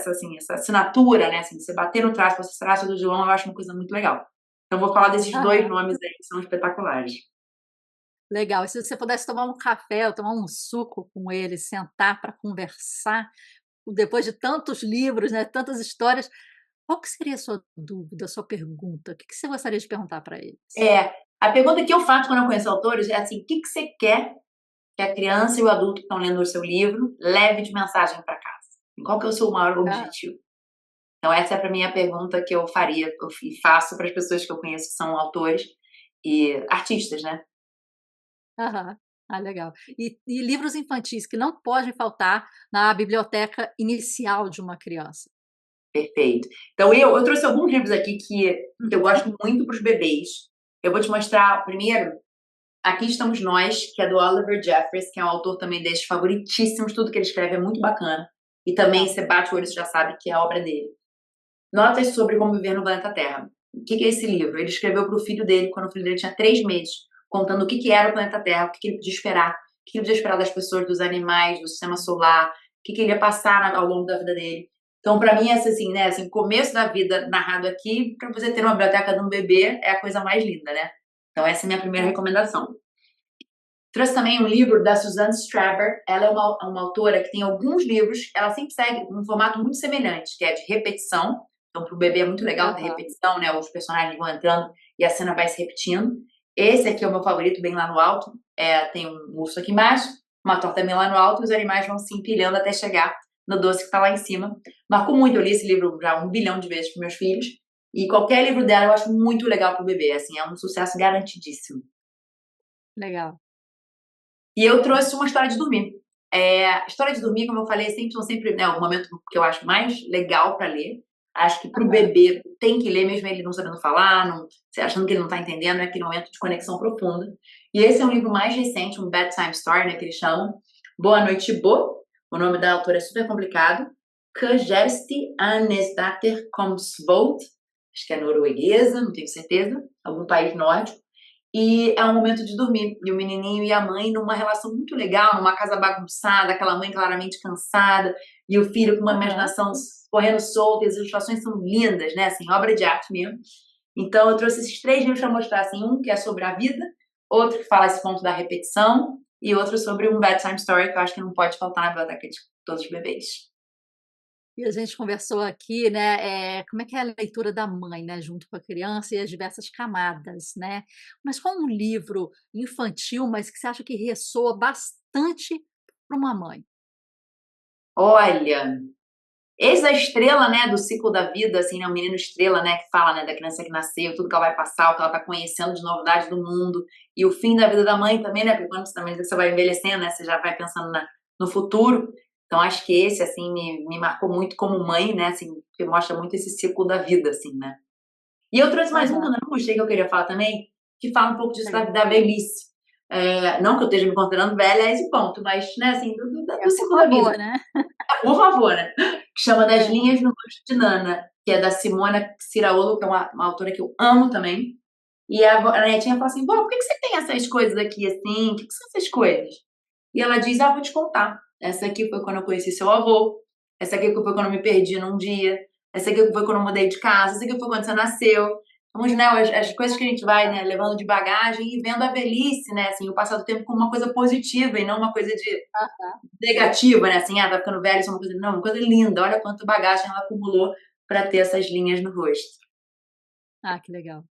Speaker 2: assinatura, né, assim, você bater no traço, você traço do Odilon, eu acho uma coisa muito legal. Então eu vou falar desses dois
Speaker 1: Aham.
Speaker 2: nomes aí que são espetaculares.
Speaker 1: Legal. E se você pudesse tomar um café ou tomar um suco com ele, sentar para conversar, depois de tantos livros, né, tantas histórias, qual que seria a sua dúvida, a sua pergunta? O que você gostaria de perguntar para eles?
Speaker 2: A pergunta que eu faço quando eu conheço autores é assim, o que que você quer que a criança e o adulto que estão lendo o seu livro leve de mensagem para casa? Qual que é o seu maior
Speaker 1: Ah,
Speaker 2: objetivo? Então essa é para mim a pergunta que eu faria, e faço para as pessoas que eu conheço que são autores e artistas, né?
Speaker 1: aham. Ah, legal. E livros infantis que não podem faltar na biblioteca inicial de uma criança?
Speaker 2: Perfeito. Então eu trouxe alguns livros aqui que eu
Speaker 1: Uhum.
Speaker 2: gosto muito para os bebês. Eu vou te mostrar primeiro Aqui Estamos Nós, que é do Oliver Jeffers, que é um autor também desses favoritíssimos, tudo que ele escreve é muito bacana. E também,
Speaker 1: Legal.
Speaker 2: você bate o olho, você já sabe que é a obra dele. Notas sobre como viver no planeta Terra. O que é esse livro? Ele escreveu para o filho dele, quando o filho dele tinha 3 meses, contando o que era o planeta Terra, o que ele podia esperar, o que ele podia esperar das pessoas, dos animais, do sistema solar, o que ele ia passar ao longo da vida dele. Então, para mim, essa assim, né, assim, começo da vida narrado aqui, para você ter uma biblioteca de um bebê, é a coisa mais linda, né? Então, essa é a minha primeira
Speaker 1: Ah,
Speaker 2: recomendação. Trouxe também um livro da Suzanne Straber. Ela é uma autora que tem alguns livros, ela sempre segue um formato muito semelhante, que é de repetição. Então, para o bebê é muito legal ter
Speaker 1: aham.
Speaker 2: repetição, né? Os personagens vão entrando e a cena vai se repetindo. Esse aqui é o meu favorito, bem lá no alto. Tem um urso aqui embaixo, uma torta bem lá no alto, e os animais vão se empilhando até chegar no doce que está lá em cima. Marcou muito, eu li esse livro já 1 bilhão de vezes para meus filhos. E qualquer livro dela eu acho muito legal pro bebê, assim, é um sucesso garantidíssimo.
Speaker 1: Legal.
Speaker 2: E eu trouxe uma história de dormir. História de dormir, como eu falei, são sempre, né, o momento que eu acho mais legal para ler. Acho que para o
Speaker 1: Aham.
Speaker 2: bebê tem que ler, mesmo ele não sabendo falar, não, achando que ele não está entendendo, é aquele momento de conexão profunda. E esse é um livro mais recente, um bedtime story, né, que eles chamam. Boa Noite, Bo. O nome da autora é super complicado. Kjersti Annesdatter Komsvold. Acho que é norueguesa, não tenho certeza. Algum país nórdico. E é um momento de dormir. E o menininho e a mãe numa relação muito legal, numa casa bagunçada, aquela mãe claramente cansada, e o filho com uma
Speaker 1: Aham.
Speaker 2: imaginação correndo solta, e as ilustrações são lindas, né? Assim, obra de arte mesmo. Então eu trouxe esses 3 livros para mostrar, assim, um que é sobre a vida, outro que fala esse ponto da repetição, e outro sobre um bedtime story que eu acho que não pode faltar na biblioteca de todos os bebês.
Speaker 1: E a gente conversou aqui, né, como é que é a leitura da mãe, né, junto com a criança e as diversas camadas, né. Mas qual um livro infantil, mas que você acha que ressoa bastante para uma mãe?
Speaker 2: Olha, eis a estrela, né, do ciclo da vida, assim, né, o menino estrela, né, que fala, né, da criança que nasceu, tudo que ela vai passar, o que ela tá conhecendo de novidade do mundo, e o fim da vida da mãe também, né, porque quando você também você vai envelhecendo, né, você já vai pensando no futuro. Então acho que esse, assim, me marcou muito como mãe, né, assim, porque mostra muito esse ciclo da vida, assim, né. E eu trouxe mais um que eu
Speaker 1: Aham,
Speaker 2: não gostei, que eu queria falar também, que fala um pouco disso da,
Speaker 1: legal.
Speaker 2: da velhice. Não que eu esteja me considerando velha a esse ponto, mas, né, assim, do
Speaker 1: Por
Speaker 2: ciclo da vida.
Speaker 1: favor, né.
Speaker 2: Por favor, né? Que chama Das
Speaker 1: É.
Speaker 2: Linhas no Rosto de Nana, que é da Simona Ciraolo, que é uma autora que eu amo também. E a netinha fala assim: Bom, por que você tem essas coisas aqui assim? O que são essas coisas? E ela diz: vou te contar. Essa aqui foi quando eu conheci seu avô. Essa aqui foi quando eu me perdi num dia. Essa aqui foi quando eu mudei de casa. Essa aqui foi quando você nasceu. Vamos, né, as coisas que a gente vai, né, levando de bagagem e vendo a velhice, né, assim, o passar do tempo como uma coisa positiva e não uma coisa de
Speaker 1: Aham.
Speaker 2: negativa, né? Assim, tá ficando velho, isso é uma coisa. Não, uma coisa linda. Olha quanto bagagem ela acumulou para ter essas linhas no rosto.
Speaker 1: Ah, que legal.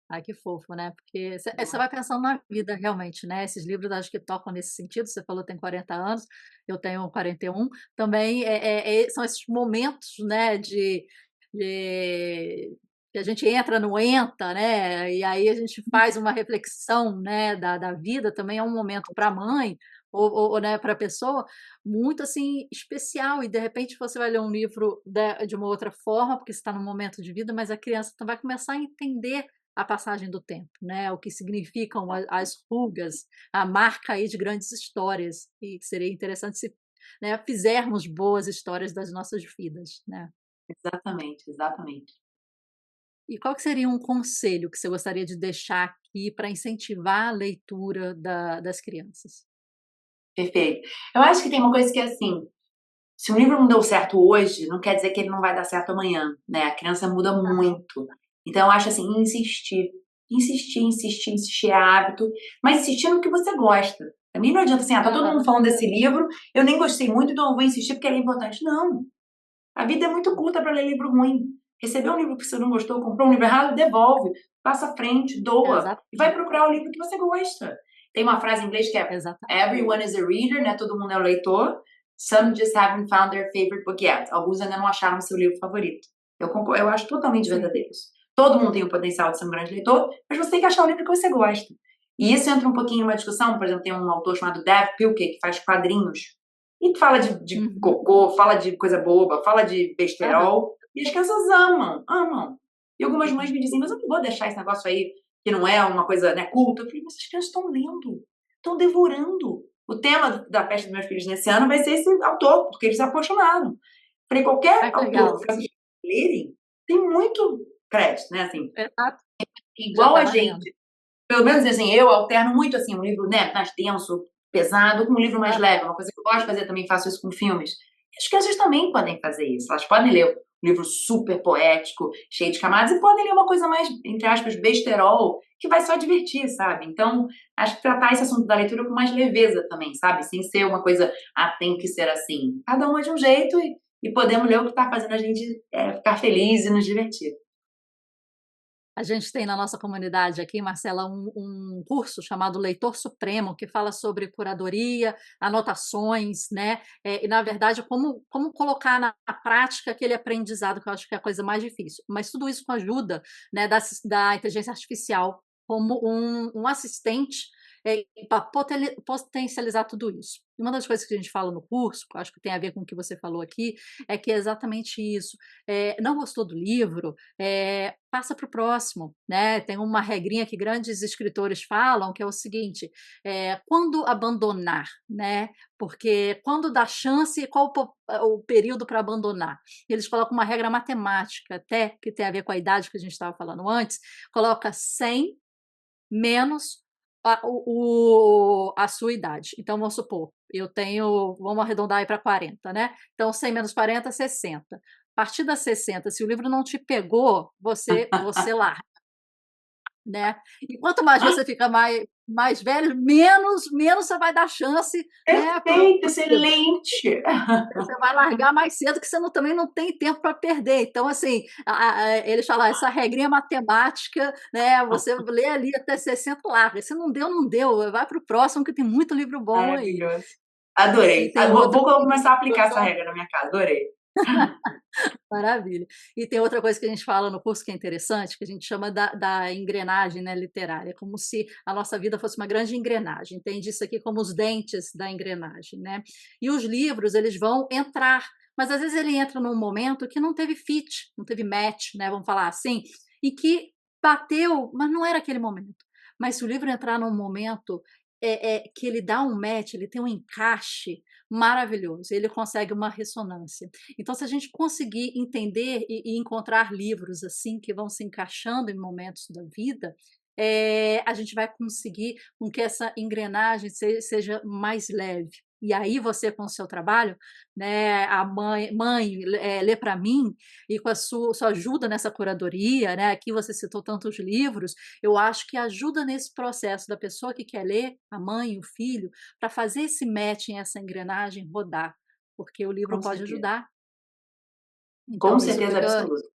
Speaker 1: Ah, que fofo, né, porque você vai pensando na vida realmente, né, esses livros acho que tocam nesse sentido, você falou tem 40 anos, eu tenho 41, também, são esses momentos, né, de que a gente entra no "enta", né, e aí a gente faz uma reflexão, né, da vida, também é um momento para a mãe ou, né, para a pessoa, muito, assim, especial e de repente você vai ler um livro de uma outra forma, porque você está num momento de vida, mas a criança vai começar a entender a passagem do tempo, né, o que significam as rugas, a marca aí de grandes histórias, e seria interessante se, né, fizermos boas histórias das nossas vidas, né.
Speaker 2: Exatamente, exatamente.
Speaker 1: E qual que seria um conselho que você gostaria de deixar aqui para incentivar a leitura das crianças?
Speaker 2: Perfeito. Eu acho que tem uma coisa que é assim, se um livro não deu certo hoje, não quer dizer que ele não vai dar certo amanhã, né? A criança muda
Speaker 1: Aham,
Speaker 2: muito. Então, eu acho assim, insistir. Insistir, insistir, insistir é hábito, mas insistir no que você gosta. Pra mim não adianta assim, tá todo mundo
Speaker 1: aham,
Speaker 2: falando desse livro, eu nem gostei muito, então eu vou insistir porque ele é importante. Não. A vida é muito curta para ler livro ruim. Recebeu um livro que você não gostou, comprou um livro errado, devolve, passa à frente, doa e vai
Speaker 1: exatamente,
Speaker 2: procurar o livro que você gosta. Tem uma frase em inglês que é
Speaker 1: exatamente.
Speaker 2: Everyone is a reader, né? Todo mundo é um leitor. Some just haven't found their favorite book yet. Alguns ainda não acharam seu livro favorito. Eu concordo, eu acho totalmente
Speaker 1: Sim.
Speaker 2: verdadeiro isso. Todo mundo tem o potencial de ser um grande leitor, mas você tem que achar o livro que você gosta. E isso entra um pouquinho numa discussão, por exemplo, tem um autor chamado Dav Pilkey, que faz quadrinhos e fala de
Speaker 1: Uhum.
Speaker 2: cocô, fala de coisa boba, fala de
Speaker 1: Aham.
Speaker 2: besterol. E as crianças amam, amam. E algumas mães me dizem, mas eu não vou deixar esse negócio aí, que não é uma coisa, né, culta. Eu falei, mas as crianças estão lendo, estão devorando. O tema da festa dos meus filhos nesse ano vai ser esse autor, porque eles se apaixonaram. Falei, qualquer
Speaker 1: Ah, que
Speaker 2: autor
Speaker 1: legal.
Speaker 2: que vocês lerem, tem muito crédito, né, assim,
Speaker 1: Exato, já
Speaker 2: igual
Speaker 1: está
Speaker 2: a
Speaker 1: valendo.
Speaker 2: gente. Pelo menos assim, eu alterno muito assim, um livro, né, mais denso, pesado, com um livro mais
Speaker 1: Aham.
Speaker 2: leve. Uma coisa que eu gosto de fazer também, faço isso com filmes. E as crianças também podem fazer isso. Elas podem ler um livro super poético, cheio de camadas, e podem ler uma coisa mais, entre aspas, besterol, que vai só divertir, sabe? Então, acho que tratar esse assunto da leitura com mais leveza também, sabe? Sem ser uma coisa, tem que ser assim. Cada um é de um jeito e podemos ler o que está fazendo a gente ficar feliz e nos divertir.
Speaker 1: A gente tem na nossa comunidade aqui, Marcela, um curso chamado Leitor Supremo, que fala sobre curadoria, anotações, né? E, na verdade, como colocar na prática aquele aprendizado, que eu acho que é a coisa mais difícil. Mas tudo isso com a ajuda, né, da inteligência artificial, como um assistente para potencializar tudo isso. Uma das coisas que a gente fala no curso, que eu acho que tem a ver com o que você falou aqui, é que é exatamente isso. Não gostou do livro? Passa para o próximo, né? Tem uma regrinha que grandes escritores falam, que é o seguinte: quando abandonar, né? Porque quando dá chance, qual o período para abandonar? Eles colocam uma regra matemática, até que tem a ver com a idade que a gente estava falando antes, coloca 100 menos a sua idade. Então, vamos supor, vamos arredondar aí para 40, né? Então, 100 menos 40, 60. A partir das 60, se o livro não te pegou, você larga, né? E quanto mais você fica mais velho, menos você vai dar chance, né, pro
Speaker 2: Perfeito,
Speaker 1: livro.
Speaker 2: excelente.
Speaker 1: Você vai largar mais cedo, que você também não tem tempo para perder. Então, assim, eles falam, essa regrinha matemática, né? Você lê ali até 60, larga. Se não deu, não deu. Vai para o próximo, que tem muito livro bom aí.
Speaker 2: Maravilhoso.
Speaker 1: E
Speaker 2: Adorei.
Speaker 1: tem
Speaker 2: Vou
Speaker 1: outra
Speaker 2: começar a aplicar essa
Speaker 1: coisa,
Speaker 2: regra na minha casa. Adorei.
Speaker 1: maravilha. E tem outra coisa que a gente fala no curso que é interessante, que a gente chama da engrenagem, né, literária, como se a nossa vida fosse uma grande engrenagem. Entende isso aqui como os dentes da engrenagem, né? E os livros, eles vão entrar, mas às vezes ele entra num momento que não teve fit, não teve match, né, vamos falar assim, e que bateu, mas não era aquele momento. Mas se o livro entrar num momento que ele dá um match, ele tem um encaixe maravilhoso, ele consegue uma ressonância. Então, se a gente conseguir entender e encontrar livros assim que vão se encaixando em momentos da vida, a gente vai conseguir com que essa engrenagem seja mais leve. E aí você com o seu trabalho, né, a mãe lê para mim, e com a sua ajuda nessa curadoria, né, aqui você citou tantos livros, eu acho que ajuda nesse processo da pessoa que quer ler, a mãe, o filho, para fazer esse matching, essa engrenagem rodar, porque o livro
Speaker 2: Com
Speaker 1: pode
Speaker 2: certeza.
Speaker 1: ajudar.
Speaker 2: Com
Speaker 1: Então
Speaker 2: certeza absoluta.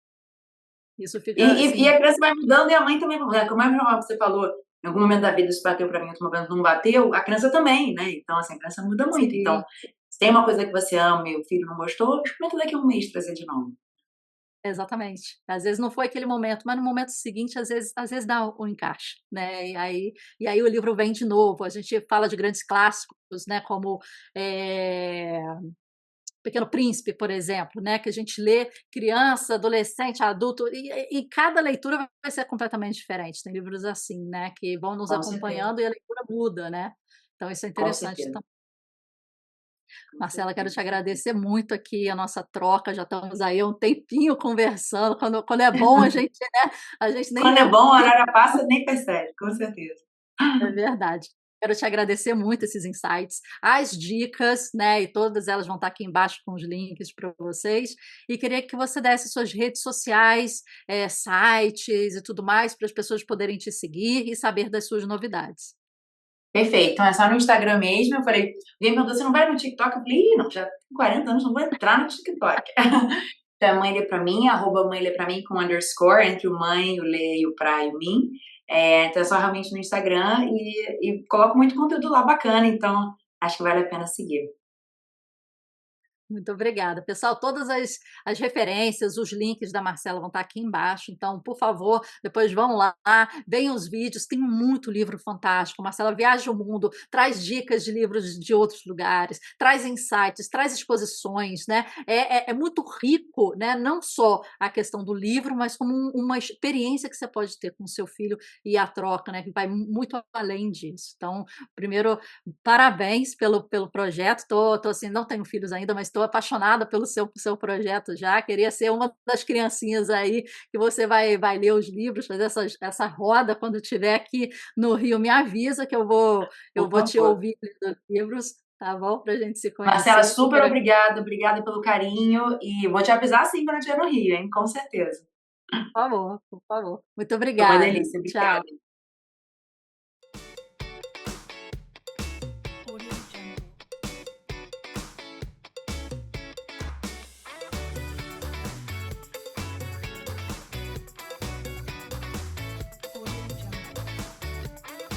Speaker 1: isso
Speaker 2: E,
Speaker 1: fica
Speaker 2: e
Speaker 1: assim,
Speaker 2: a criança vai mudando e a mãe também vai mudando. Como você falou, em algum momento da vida isso bateu para mim, em outro momento não bateu, a criança também, né? Então, assim, a criança muda muito. Então,
Speaker 1: sim,
Speaker 2: se tem uma coisa que você ama e o filho não gostou, experimenta daqui a um mês trazer de novo.
Speaker 1: exatamente. Às vezes não foi aquele momento, mas no momento seguinte, às vezes dá o encaixe, né? E aí o livro vem de novo. A gente fala de grandes clássicos, né? Como Pequeno Príncipe, por exemplo, né? Que a gente lê criança, adolescente, adulto, e cada leitura vai ser completamente diferente. Tem livros assim, né? Que vão nos
Speaker 2: Com certeza.
Speaker 1: acompanhando e a leitura muda, né? Então isso é
Speaker 2: Com
Speaker 1: interessante.
Speaker 2: certeza. Com
Speaker 1: Marcela, quero
Speaker 2: certeza.
Speaker 1: te agradecer muito aqui a nossa troca, já estamos aí há um tempinho conversando, quando é bom a gente nem
Speaker 2: Quando
Speaker 1: vê
Speaker 2: é
Speaker 1: o
Speaker 2: bom, a
Speaker 1: tempo,
Speaker 2: hora passa nem percebe, com certeza.
Speaker 1: é verdade. Quero te agradecer muito esses insights, as dicas, né, e todas elas vão estar aqui embaixo com os links para vocês, e queria que você desse suas redes sociais, sites e tudo mais, para as pessoas poderem te seguir e saber das suas novidades.
Speaker 2: Perfeito. Então é só no Instagram mesmo. Eu falei, alguém me perguntou, você não vai no TikTok? Eu falei, ih, não, já tenho 40 anos, não vou entrar no TikTok. Então é mãe lê pra mim, @mãe lê pra mim com underscore, entre o mãe, o lê e o pra e o mim. Então é só realmente no Instagram e coloco muito conteúdo lá bacana, então acho que vale a pena seguir.
Speaker 1: Muito obrigada. Pessoal, todas as referências, os links da Marcela vão estar aqui embaixo. Então, por favor, depois vão lá, veem os vídeos. Tem muito livro fantástico. Marcela viaja o mundo, traz dicas de livros de outros lugares, traz insights, traz exposições, né? É muito rico, né? Não só a questão do livro, mas como uma experiência que você pode ter com o seu filho e a troca, né? Que vai muito além disso. Então, primeiro, parabéns pelo projeto. Tô assim, não tenho filhos ainda, mas estou apaixonada pelo seu projeto já. Queria ser uma das criancinhas aí que você vai ler os livros, fazer essa roda quando estiver aqui no Rio. Me avisa que eu
Speaker 2: Por
Speaker 1: vou te
Speaker 2: favor.
Speaker 1: ouvir lendo livros, tá bom? Para a gente se
Speaker 2: Marcela,
Speaker 1: conhecer.
Speaker 2: super obrigada, obrigada pelo carinho e vou te avisar sim quando eu estiver no Rio, hein? Com certeza.
Speaker 1: Por favor, por favor. Muito
Speaker 2: Foi uma
Speaker 1: obrigada.
Speaker 2: delícia,
Speaker 1: Tchau.
Speaker 2: obrigada.